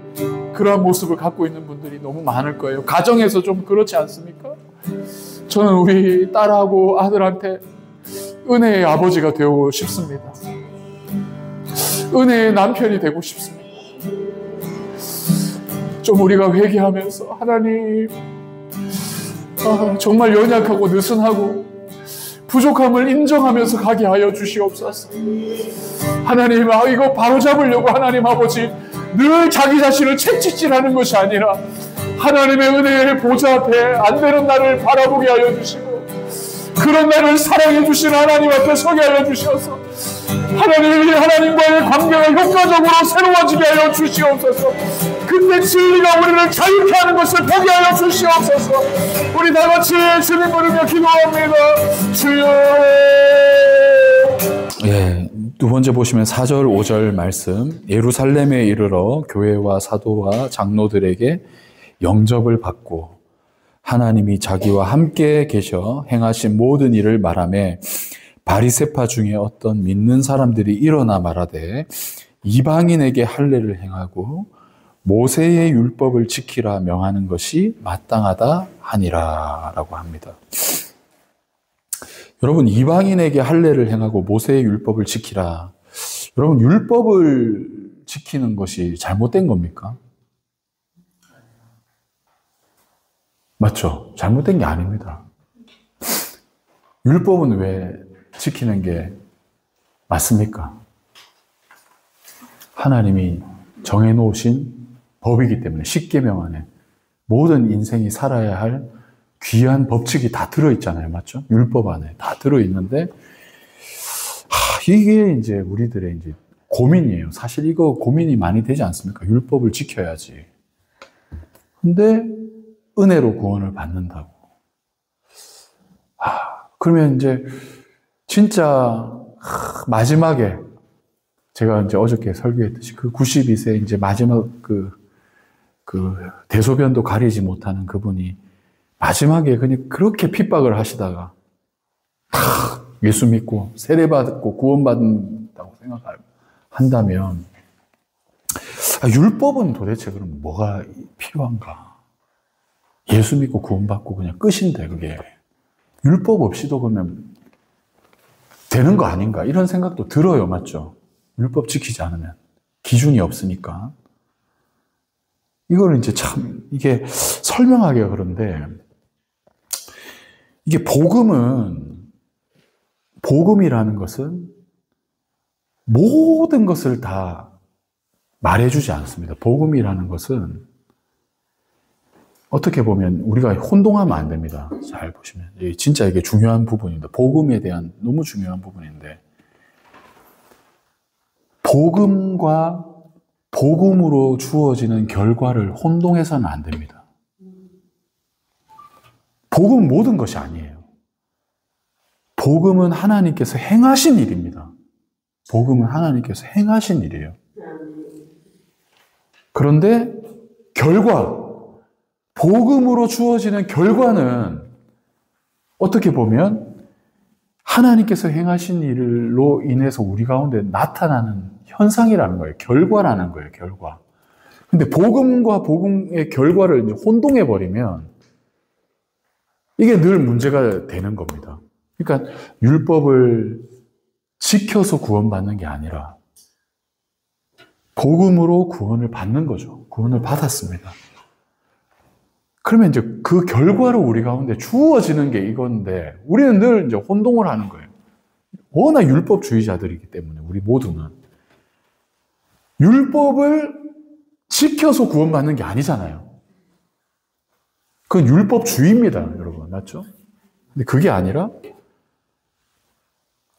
그러한 모습을 갖고 있는 분들이 너무 많을 거예요. 가정에서 좀 그렇지 않습니까? 저는 우리 딸하고 아들한테 은혜의 아버지가 되고 싶습니다. 은혜의 남편이 되고 싶습니다. 좀 우리가 회개하면서 하나님, 정말 연약하고 느슨하고 부족함을 인정하면서 가게 하여 주시옵소서. 하나님, 이거 바로잡으려고 하나님 아버지 늘 자기 자신을 채찍질하는 것이 아니라 하나님의 은혜의 보좌 앞에 안 되는 나를 바라보게 하여 주시고, 그런 나를 사랑해 주신 하나님 앞에 서게 하여 주셔서 하나님이 하나님과의 관계가 효과적으로 새로워지게 하여 주시옵소서. 그때 진리가 우리를 자유케 하는 것을 보게 하여 주시옵소서. 우리 다 같이 주님 부르며 기도합니다. 주여. 두 번째 보시면 4절 5절 말씀, 예루살렘에 이르러 교회와 사도와 장로들에게 영접을 받고 하나님이 자기와 함께 계셔 행하신 모든 일을 말하며, 바리새파 중에 어떤 믿는 사람들이 일어나 말하되 이방인에게 할례를 행하고 모세의 율법을 지키라 명하는 것이 마땅하다 하니라 라고 합니다. 여러분, 이방인에게 할례를 행하고 모세의 율법을 지키라. 여러분, 율법을 지키는 것이 잘못된 겁니까? 맞죠? 잘못된 게 아닙니다. 율법은 왜 지키는 게 맞습니까? 하나님이 정해놓으신 법이기 때문에, 십계명 안에 모든 인생이 살아야 할 귀한 법칙이 다 들어있잖아요. 맞죠? 율법 안에 다 들어있는데, 이게 이제 우리들의 이제 고민이에요. 사실 이거 고민이 많이 되지 않습니까? 율법을 지켜야지. 근데 은혜로 구원을 받는다고. 그러면 이제 진짜 마지막에 제가 이제 어저께 설교했듯이 그 92세 이제 마지막 그 대소변도 가리지 못하는 그분이 마지막에 그냥 그렇게 핍박을 하시다가 예수 믿고 세례받고 구원받는다고 생각한다면, 율법은 도대체 그럼 뭐가 필요한가? 예수 믿고 구원받고 그냥 끝인데, 그게 율법 없이도 그러면 되는 거 아닌가? 이런 생각도 들어요. 맞죠? 율법 지키지 않으면 기준이 없으니까. 이거는 이제 참 이게 설명하기가 그런데, 이게 복음이라는 것은 모든 것을 다 말해주지 않습니다. 복음이라는 것은 어떻게 보면 우리가 혼동하면 안 됩니다. 잘 보시면. 진짜 이게 중요한 부분입니다. 복음에 대한 너무 중요한 부분인데, 복음과 복음으로 주어지는 결과를 혼동해서는 안 됩니다. 복음은 모든 것이 아니에요. 복음은 하나님께서 행하신 일입니다. 복음은 하나님께서 행하신 일이에요. 그런데 결과, 복음으로 주어지는 결과는 어떻게 보면 하나님께서 행하신 일로 인해서 우리 가운데 나타나는 현상이라는 거예요. 결과라는 거예요, 결과. 근데 복음과 복음의 결과를 이제 혼동해버리면 이게 늘 문제가 되는 겁니다. 그러니까 율법을 지켜서 구원받는 게 아니라 복음으로 구원을 받는 거죠. 구원을 받았습니다. 그러면 이제 그 결과로 우리 가운데 주어지는 게 이건데 우리는 늘 이제 혼동을 하는 거예요. 워낙 율법주의자들이기 때문에 우리 모두는 율법을 지켜서 구원받는 게 아니잖아요. 그건 율법주의입니다, 여러분. 맞죠? 근데 그게 아니라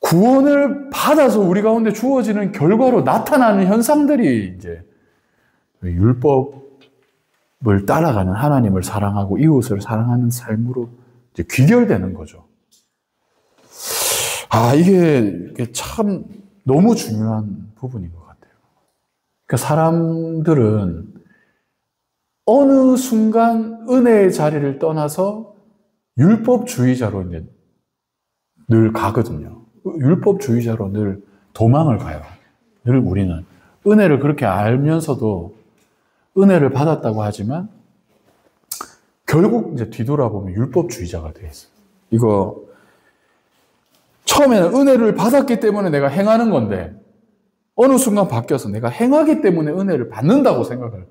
구원을 받아서 우리 가운데 주어지는 결과로 나타나는 현상들이 이제 율법을 따라가는 하나님을 사랑하고 이웃을 사랑하는 삶으로 이제 귀결되는 거죠. 이게 참 너무 중요한 부분인 것 같아요. 그러니까 사람들은 어느 순간 은혜의 자리를 떠나서 율법주의자로 이제 늘 가거든요. 율법주의자로 늘 도망을 가요. 늘 우리는 은혜를 그렇게 알면서도 은혜를 받았다고 하지만 결국 이제 뒤돌아보면 율법주의자가 돼 있어요. 이거 처음에는 은혜를 받았기 때문에 내가 행하는 건데 어느 순간 바뀌어서 내가 행하기 때문에 은혜를 받는다고 생각을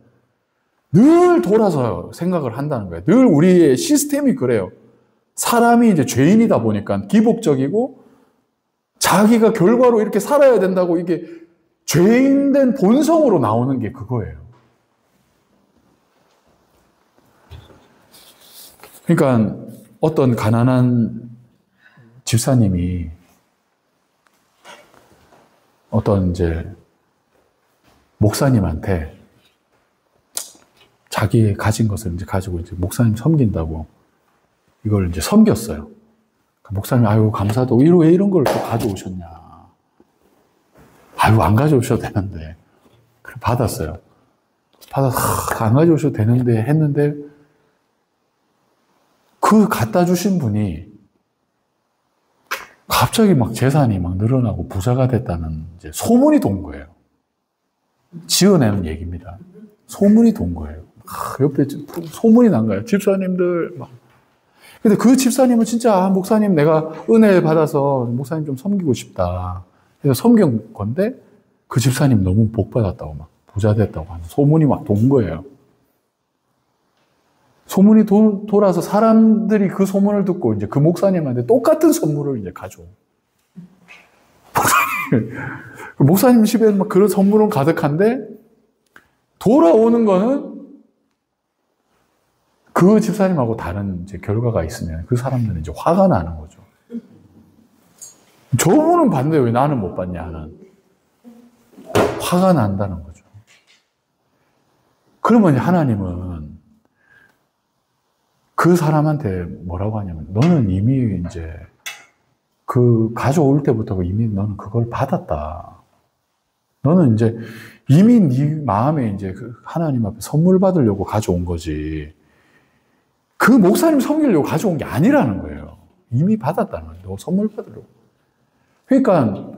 늘 돌아서 생각을 한다는 거예요. 늘 우리의 시스템이 그래요. 사람이 이제 죄인이다 보니까 기복적이고 자기가 결과로 이렇게 살아야 된다고 이게 죄인된 본성으로 나오는 게 그거예요. 그러니까 어떤 가난한 집사님이 어떤 이제 목사님한테 자기 가진 것을 이제 가지고 이제 목사님 섬긴다고 이걸 이제 섬겼어요. 목사님, 아유, 감사하다. 왜 이런 걸 또 가져오셨냐. 아유, 안 가져오셔도 되는데. 그래, 받았어요. 안 가져오셔도 되는데 했는데, 그 갖다 주신 분이 갑자기 막 재산이 막 늘어나고 부자가 됐다는 이제 소문이 돈 거예요. 지어내는 얘기입니다. 소문이 돈 거예요. 옆에 소문이 난 거예요. 집사님들 막. 근데 그 집사님은 진짜 목사님 내가 은혜 받아서 목사님 좀 섬기고 싶다. 그래서 섬긴 건데 그 집사님 너무 복 받았다고 막 부자 됐다고 하는 소문이 막 돈 거예요. 소문이 돌아서 사람들이 그 소문을 듣고 이제 그 목사님한테 똑같은 선물을 이제 가져오. 목사님 집에 막 그런 선물은 가득한데 돌아오는 거는 그 집사님하고 다른 이제 결과가 있으면 그 사람들은 이제 화가 나는 거죠. 저분은 받는데 왜 나는 못 받냐 하는 화가 난다는 거죠. 그러면 하나님은 그 사람한테 뭐라고 하냐면 너는 이미 이제 그 가져올 때부터 이미 너는 그걸 받았다. 너는 이제 이미 네 마음에 이제 그 하나님 앞에 선물 받으려고 가져온 거지. 그 목사님 섬기려고 가져온 게 아니라는 거예요. 이미 받았다는 거예요. 너 선물 받으려고. 그러니까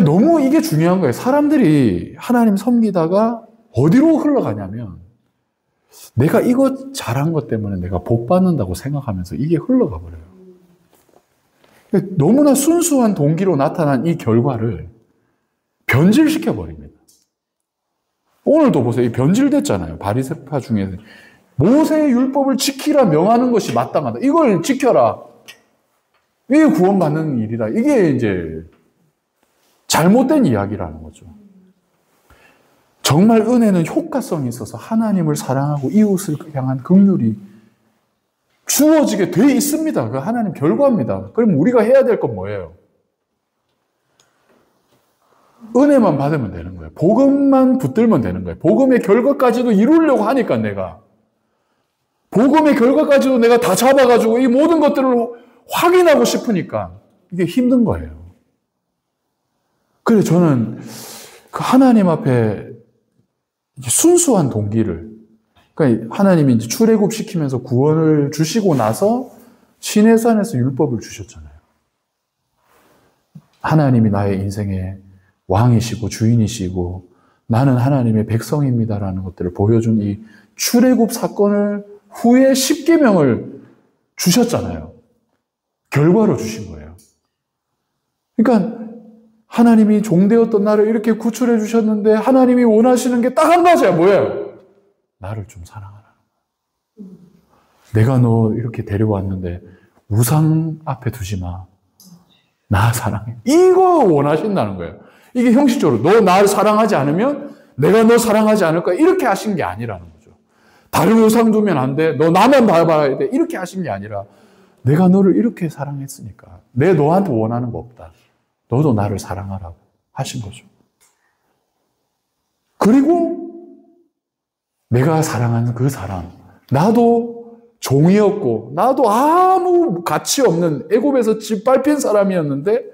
너무 이게 중요한 거예요. 사람들이 하나님 섬기다가 어디로 흘러가냐면 내가 이거 잘한 것 때문에 내가 복 받는다고 생각하면서 이게 흘러가 버려요. 너무나 순수한 동기로 나타난 이 결과를 변질시켜 버립니다. 오늘도 보세요. 변질됐잖아요. 바리새파 중에 모세의 율법을 지키라 명하는 것이 마땅하다. 이걸 지켜라. 이게 구원받는 일이다. 이게 이제 잘못된 이야기라는 거죠. 정말 은혜는 효과성이 있어서 하나님을 사랑하고 이웃을 향한 긍휼이 주어지게 돼 있습니다. 그 하나님 결과입니다. 그럼 우리가 해야 될 건 뭐예요? 은혜만 받으면 되는 거예요. 복음만 붙들면 되는 거예요. 복음의 결과까지도 이루려고 하니까 내가. 복음의 결과까지도 내가 다 잡아가지고 이 모든 것들을 확인하고 싶으니까 이게 힘든 거예요. 그래서 저는 그 하나님 앞에 순수한 동기를, 그러니까 하나님이 이제 출애굽 시키면서 구원을 주시고 나서 시내산에서 율법을 주셨잖아요. 하나님이 나의 인생의 왕이시고 주인이시고 나는 하나님의 백성입니다라는 것들을 보여준 이 출애굽 사건을 후에 10계명을 주셨잖아요. 결과로 주신 거예요. 그러니까 하나님이 종되었던 나를 이렇게 구출해 주셨는데 하나님이 원하시는 게 딱 한 가지야. 뭐예요? 나를 좀 사랑하라는 거야. 내가 너 이렇게 데려왔는데 우상 앞에 두지 마. 나 사랑해. 이거 원하신다는 거예요. 이게 형식적으로 너 나를 사랑하지 않으면 내가 너 사랑하지 않을 거야. 이렇게 하신 게 아니라는 거죠. 다른 우상 두면 안 돼. 너 나만 봐야 돼. 이렇게 하신 게 아니라 내가 너를 이렇게 사랑했으니까 내 너한테 원하는 거 없다. 너도 나를 사랑하라고 하신 거죠. 그리고 내가 사랑하는 그 사람, 나도 종이었고 나도 아무 가치 없는 애굽에서 짓밟힌 사람이었는데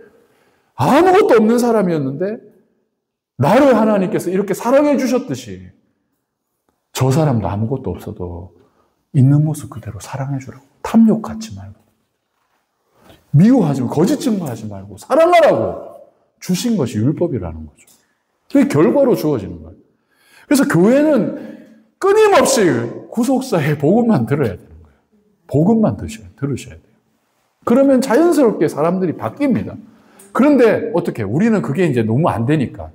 아무것도 없는 사람이었는데 나를 하나님께서 이렇게 사랑해 주셨듯이 저 사람도 아무것도 없어도 있는 모습 그대로 사랑해 주라고. 탐욕하지 말고 미워하지 말고 거짓 증거하지 말고 사랑하라고 주신 것이 율법이라는 거죠. 그게 결과로 주어지는 거예요. 그래서 교회는 끊임없이 구속사의 복음만 들어야 되는 거예요. 복음만 들으셔야 돼요. 그러면 자연스럽게 사람들이 바뀝니다. 그런데 어떻게 우리는 그게 이제 너무 안 되니까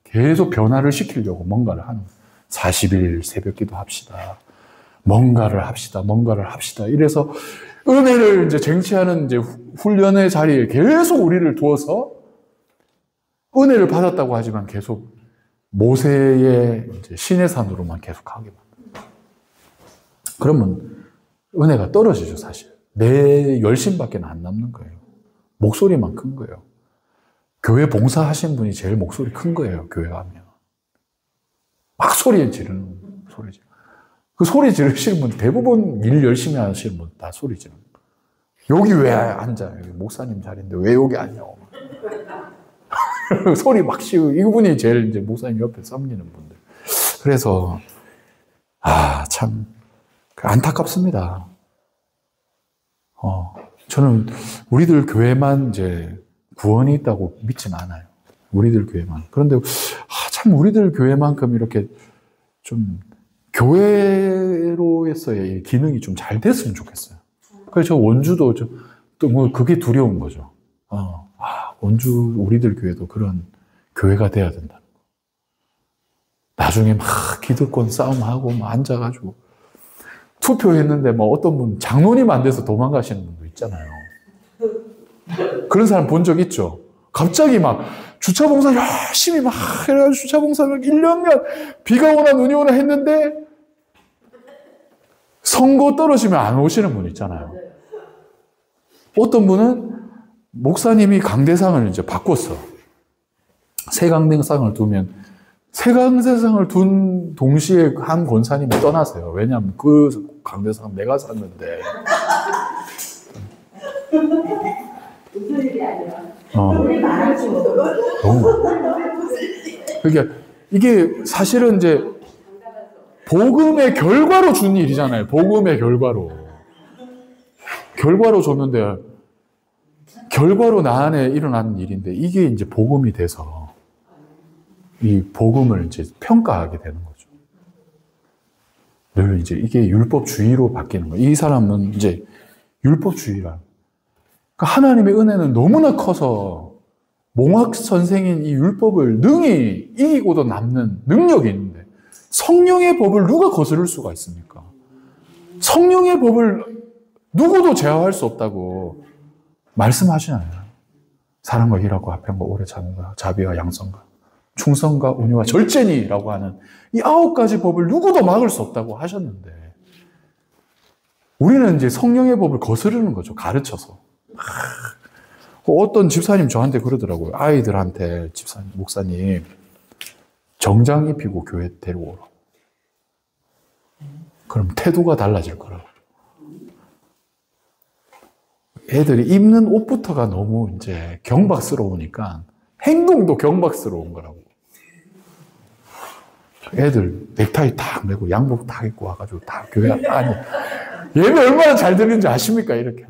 계속 변화를 시키려고 뭔가를 하는 거예요. 40일 새벽기도 합시다. 뭔가를 합시다. 이래서 은혜를 이제 쟁취하는 이제 훈련의 자리에 계속 우리를 두어서 은혜를 받았다고 하지만 계속 모세의 이제 시내산으로만 계속 가게 만듭니다. 그러면 은혜가 떨어지죠, 사실. 내 열심밖에 안 남는 거예요. 목소리만 큰 거예요. 교회 봉사하신 분이 제일 목소리 큰 거예요, 교회 가면. 막 소리 지르는 소리죠. 그 소리 지르시는 분 대부분 일 열심히 하시는 분 다 소리 지르는 거예요. 여기 왜 앉아? 여기 목사님 자리인데 왜 여기 앉냐고. 소리 막 씌우고 이분이 제일 이제 목사님 옆에 섬기는 분들. 그래서 참 안타깝습니다. 저는 우리들 교회만 이제 구원이 있다고 믿진 않아요. 우리들 교회만. 그런데 참 우리들 교회만큼 이렇게 좀 교회로서의 기능이 좀 잘 됐으면 좋겠어요. 그래서 저 원주도 또 뭐 그게 두려운 거죠. 원주 우리들 교회도 그런 교회가 돼야 된다는 거. 나중에 막 기득권 싸움하고 막 앉아가지고 투표했는데 뭐 어떤 분 장로님 안 돼서 도망가시는 분도 있잖아요. 그런 사람 본 적 있죠? 갑자기 막 주차봉사 열심히 막 해가지고 주차봉사를 1년간 비가 오나 눈이 오나 했는데 선거 떨어지면 안 오시는 분 있잖아요. 어떤 분은 목사님이 강대상을 이제 바꿨어. 새 강대상을 두면 새 강대상을 둔 동시에 한 권사님이 떠나세요. 왜냐하면 그 강대상 내가 샀는데. 무슨 일이 아니라 우리 많아지고 그러니까 이게 사실은 이제 복음의 결과로 준 일이잖아요. 복음의 결과로 줬는데 결과로 나 안에 일어나는 일인데 이게 이제 복음이 돼서 이 복음을 이제 평가하게 되는 거죠. 늘 이제 이게 율법주의로 바뀌는 거예요. 이 사람은 이제 율법주의라. 그러니까 하나님의 은혜는 너무나 커서 몽학 선생인 이 율법을 능히 이기고도 남는 능력이 있는데 성령의 법을 누가 거스를 수가 있습니까? 성령의 법을 누구도 제어할 수 없다고 말씀하시나요? 사랑과 희락과 화평과 오래 참음과 자비와 양선과 충성과 온유와 절제니라고 하는 이 9가지 법을 누구도 막을 수 없다고 하셨는데 우리는 이제 성령의 법을 거스르는 거죠. 가르쳐서. 어떤 집사님 저한테 그러더라고요. 아이들한테 집사님, 목사님, 정장 입히고 교회 데리고 오라고. 그럼 태도가 달라질 거라고. 애들이 입는 옷부터가 너무 이제 경박스러우니까 행동도 경박스러운 거라고. 애들 넥타이 딱 메고 양복 딱 입고 와가지고 다 교회 아니 얘는 얼마나 잘 되는지 아십니까? 이렇게.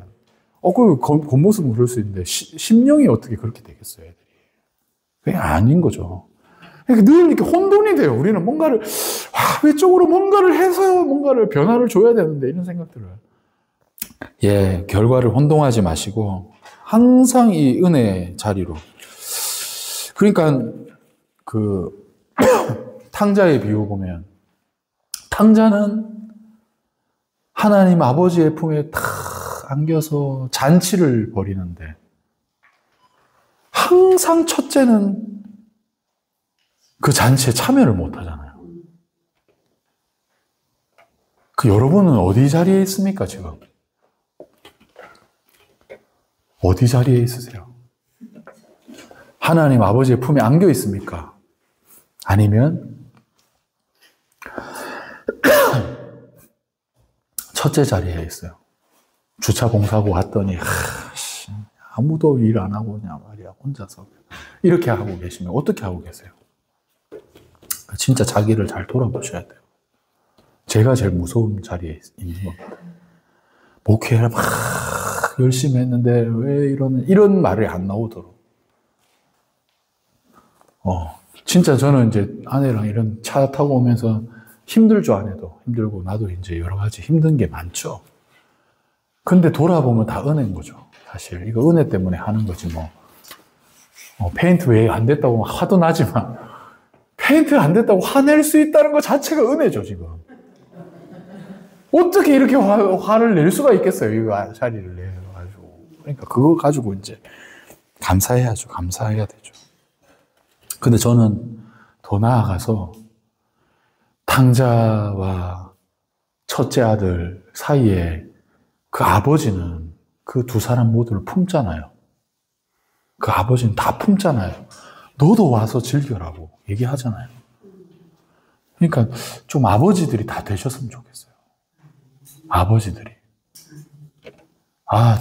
그 겉모습은 그럴 수 있는데 심령이 어떻게 그렇게 되겠어요, 애들이. 그게 아닌 거죠. 그러니까 늘 이렇게 혼돈이 돼요. 우리는 뭔가를 외적으로 뭔가를 해서 뭔가를 변화를 줘야 되는데 이런 생각들을. 예, 결과를 혼동하지 마시고 항상 이 은혜 자리로. 그러니까 그 탕자의 비유 보면 탕자는 하나님 아버지의 품에 탁 안겨서 잔치를 벌이는데 항상 첫째는 그 잔치에 참여를 못 하잖아요. 여러분은 어디 자리에 있습니까, 지금? 어디 자리에 있으세요? 하나님 아버지의 품에 안겨 있습니까? 아니면 첫째 자리에 있어요. 주차 공사하고 왔더니 아무도 일 안 하고 그냥 말이야 혼자서 이렇게 하고 계시면 어떻게 하고 계세요? 진짜 자기를 잘 돌아보셔야 돼요. 제가 제일 무서운 자리에 있는 겁니다. 목회를 막 열심히 했는데 왜 이런 말이 안 나오도록. 진짜 저는 이제 아내랑 이런 차 타고 오면서 힘들죠, 아내도. 힘들고 나도 이제 여러 가지 힘든 게 많죠. 근데 돌아보면 다 은혜인 거죠. 사실 이거 은혜 때문에 하는 거지 뭐. 페인트 왜 안 됐다고 화도 나지만 페인트 안 됐다고 화낼 수 있다는 것 자체가 은혜죠, 지금. 어떻게 이렇게 화를 낼 수가 있겠어요, 이거 자리를 내가지고. 그러니까 그거 가지고 이제 감사해야죠. 감사해야 되죠. 근데 저는 더 나아가서 탕자와 첫째 아들 사이에 그 아버지는 그 두 사람 모두를 품잖아요. 그 아버지는 다 품잖아요. 너도 와서 즐겨라고 얘기하잖아요. 그러니까 좀 아버지들이 다 되셨으면 좋겠어요. 아버지들이.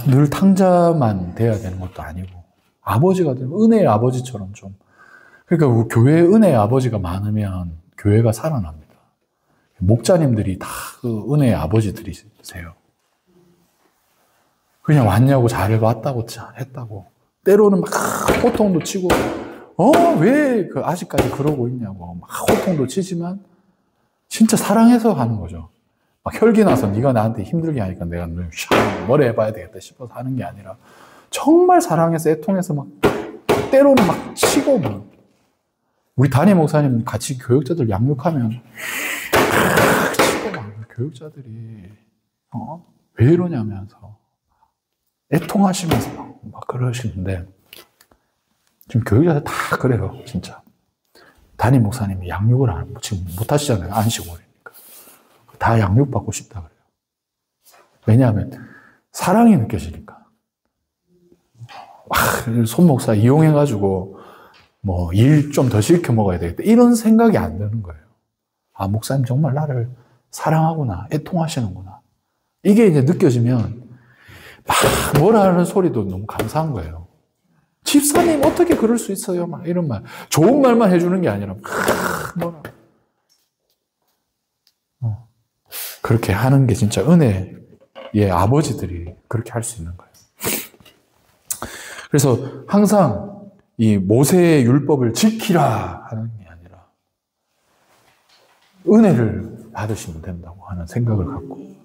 늘 탕자만 돼야 되는 것도 아니고 아버지가 되고 은혜의 아버지처럼 좀. 그러니까 교회에 은혜의 아버지가 많으면 교회가 살아납니다. 목자님들이 다 그 은혜의 아버지들이세요. 그냥 왔냐고 잘해봤다고 했다고. 때로는 막 호통도 치고 왜 아직까지 그러고 있냐고 막 호통도 치지만 진짜 사랑해서 하는 거죠. 막 혈기 나서 네가 나한테 힘들게 하니까 내가 뭐래 해봐야 되겠다 싶어서 하는 게 아니라 정말 사랑해서 애통해서 막 때로는 막 치고 막. 우리 담임 목사님 같이 교육자들 양육하면 치고 막 교육자들이 왜 이러냐면서 애통하시면서 막 그러시는데 지금 교육자들 다 그래요, 진짜. 담임 목사님이 양육을 지금 못 하시잖아요, 안식월이니까. 다 양육받고 싶다 그래요. 왜냐하면 사랑이 느껴지니까. 손 목사 이용해가지고 뭐 일 좀 더 시켜 먹어야 되겠다 이런 생각이 안 드는 거예요. 목사님 정말 나를 사랑하구나, 애통하시는구나. 이게 이제 느껴지면 막 뭐라 하는 소리도 너무 감사한 거예요. 집사님 어떻게 그럴 수 있어요? 막 이런 말. 좋은 말만 해주는 게 아니라 뭐라. 그렇게 하는 게 진짜 은혜의 아버지들이 그렇게 할 수 있는 거예요. 그래서 항상 이 모세의 율법을 지키라 하는 게 아니라 은혜를 받으시면 된다고 하는 생각을 갖고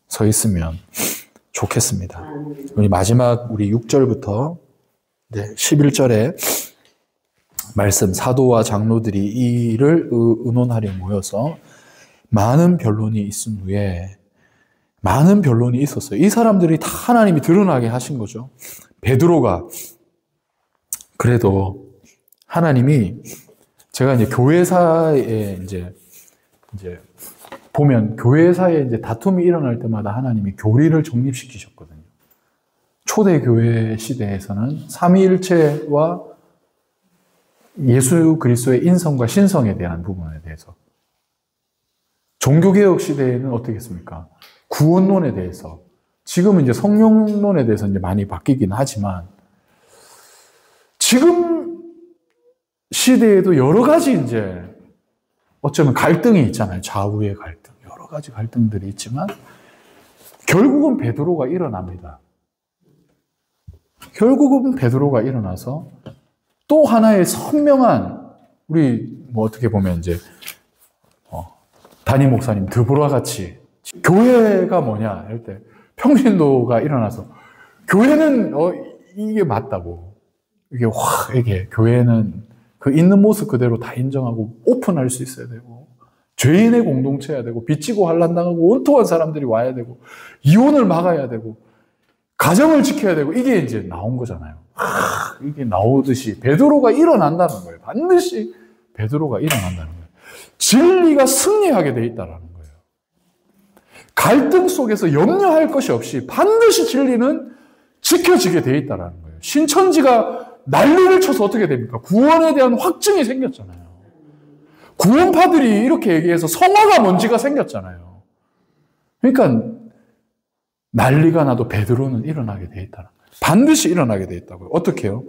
서 있으면 좋겠습니다. 우리 마지막 우리 6절부터 11절에 말씀, 사도와 장로들이 이 일을 의논하려 모여서 많은 변론이 있은 후에 많은 변론이 있었어요. 이 사람들이 다 하나님이 드러나게 하신 거죠. 베드로가 그래도 하나님이 제가 이제 교회사에 이제 보면 교회사에 이제 다툼이 일어날 때마다 하나님이 교리를 정립시키셨거든요. 초대교회 시대에서는 삼위일체와 예수 그리스도의 인성과 신성에 대한 부분에 대해서, 종교개혁 시대에는 어떻게 했습니까? 구원론에 대해서, 지금은 이제 성령론에 대해서 이제 많이 바뀌긴 하지만, 지금 시대에도 여러 가지 이제 어쩌면 갈등이 있잖아요. 좌우의 갈등. 여러 가지 갈등들이 있지만, 결국은 베드로가 일어납니다. 결국은 베드로가 일어나서 또 하나의 선명한, 우리 뭐 어떻게 보면 이제 담임 목사님 드보라 같이 교회가 뭐냐 할 때 평신도가 일어나서 교회는 이게 맞다고, 이게 교회는 그 있는 모습 그대로 다 인정하고 오픈할 수 있어야 되고, 죄인의 공동체여야 되고, 빚지고 환난당하고 원통한 사람들이 와야 되고, 이혼을 막아야 되고, 가정을 지켜야 되고, 이게 이제 나온 거잖아요. 이게 나오듯이 베드로가 일어난다는 거예요. 반드시 베드로가 일어난다는 거예요. 진리가 승리하게 돼 있다는 거예요. 갈등 속에서 염려할 것이 없이 반드시 진리는 지켜지게 돼 있다는 거예요. 신천지가 난리를 쳐서 어떻게 됩니까? 구원에 대한 확증이 생겼잖아요. 구원파들이 이렇게 얘기해서 성화가 뭔지가 생겼잖아요. 그러니까 난리가 나도 베드로는 일어나게 돼 있다는 거예요. 반드시 일어나게 돼 있다고요. 어떻게 해요?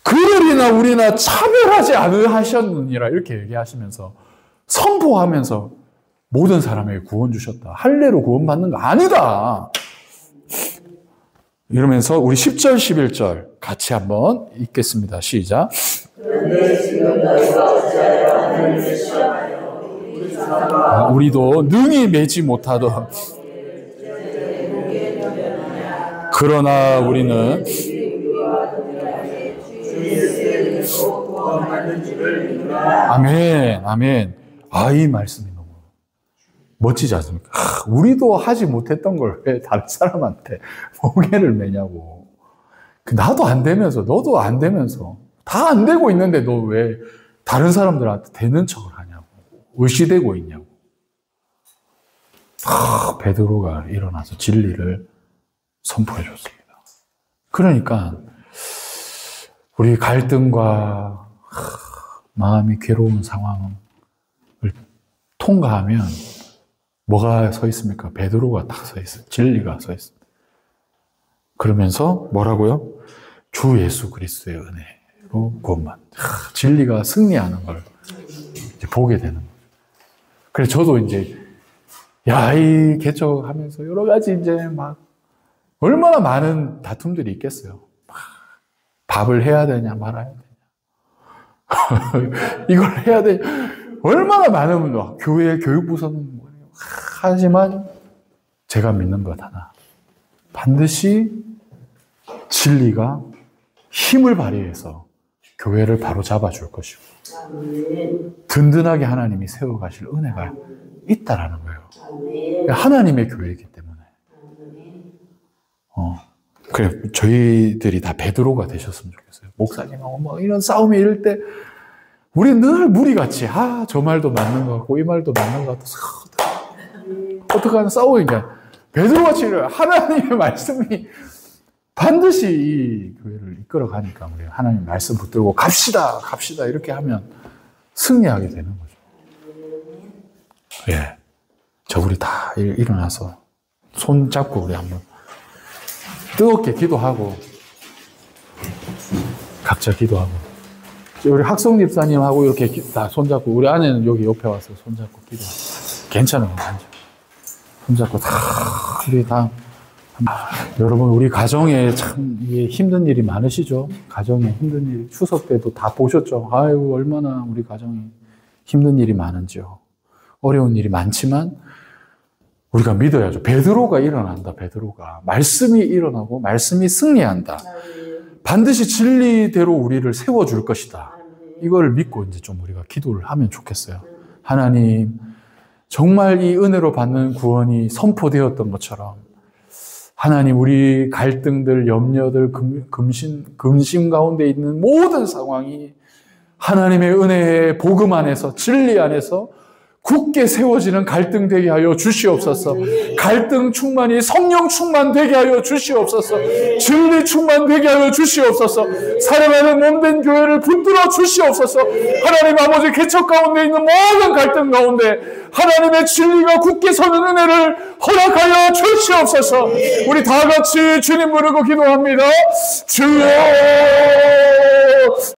그들이나 우리나 차별하지 않으셨느니라 이렇게 얘기하시면서, 선포하면서 모든 사람에게 구원 주셨다. 할례로 구원받는 거 아니다. 이러면서 우리 10절, 11절 같이 한번 읽겠습니다. 시작. 우리도 능히 매지 못하던, 그러나 우리는 아멘, 아멘. 이 말씀이 너무 멋지지 않습니까? 우리도 하지 못했던 걸 왜 다른 사람한테 멍해를 매냐고. 나도 안 되면서, 너도 안 되면서, 다 안 되고 있는데 너 왜 다른 사람들한테 되는 척을 하냐고. 의시되고 있냐고. 베드로가 일어나서 진리를 선포해 줬습니다. 그러니까 우리 갈등과 마음이 괴로운 상황을 통과하면 뭐가 서 있습니까? 베드로가 딱 서 있어요. 진리가 서 있습니다. 그러면서 뭐라고요? 주 예수 그리스도의 은혜로 구원만. 진리가 승리하는 걸 이제 보게 되는 거죠. 그래서 저도 이제 이 개척하면서 여러 가지 이제 막 얼마나 많은 다툼들이 있겠어요. 밥을 해야 되냐 말아야 되냐. 이걸 해야 되냐. 얼마나 많으면 교회 교육부서는 뭐예요. 하지만 제가 믿는 것 하나. 반드시 진리가 힘을 발휘해서 교회를 바로 잡아줄 것이고, 든든하게 하나님이 세워가실 은혜가 있다라는 거예요. 하나님의 교회이기 때문에. 그래, 저희들이 다 베드로가 되셨으면 좋겠어요. 목사님하고 뭐 이런 싸움이 이럴 때, 우리 늘 무리같이, 저 말도 맞는 것 같고, 이 말도 맞는 것 같고, 어떡하나 싸우니까, 베드로같이 하나님의 말씀이 반드시 이 교회를 이끌어 가니까, 우리 하나님 말씀 붙들고 갑시다, 이렇게 하면 승리하게 되는 거죠. 예. 우리 다 일어나서 손 잡고 우리 한번 뜨겁게 기도하고, 각자 기도하고, 우리 학성 집사님하고 이렇게 다 손잡고, 우리 아내는 여기 옆에 와서 손잡고 기도하고, 괜찮아요. 손잡고 우리 다. 여러분, 우리 가정에 참 힘든 일이 많으시죠? 가정에 힘든 일, 추석 때도 다 보셨죠? 얼마나 우리 가정이 힘든 일이 많은지요. 어려운 일이 많지만 우리가 믿어야죠. 베드로가 일어난다. 베드로가 말씀이 일어나고 말씀이 승리한다. 반드시 진리대로 우리를 세워줄 것이다. 이걸 믿고 이제 좀 우리가 기도를 하면 좋겠어요. 하나님, 정말 이 은혜로 받는 구원이 선포되었던 것처럼 하나님, 우리 갈등들, 염려들, 근심 가운데 있는 모든 상황이 하나님의 은혜의 복음 안에서, 진리 안에서 굳게 세워지는 갈등 되게 하여 주시옵소서. 갈등 충만이 성령 충만 되게 하여 주시옵소서. 진리 충만 되게 하여 주시옵소서. 사랑하는 몸된 교회를 붙들어 주시옵소서. 하나님 아버지 개척 가운데 있는 모든 갈등 가운데 하나님의 진리가 굳게 서는 은혜를 허락하여 주시옵소서. 우리 다 같이 주님 부르고 기도합니다. 주여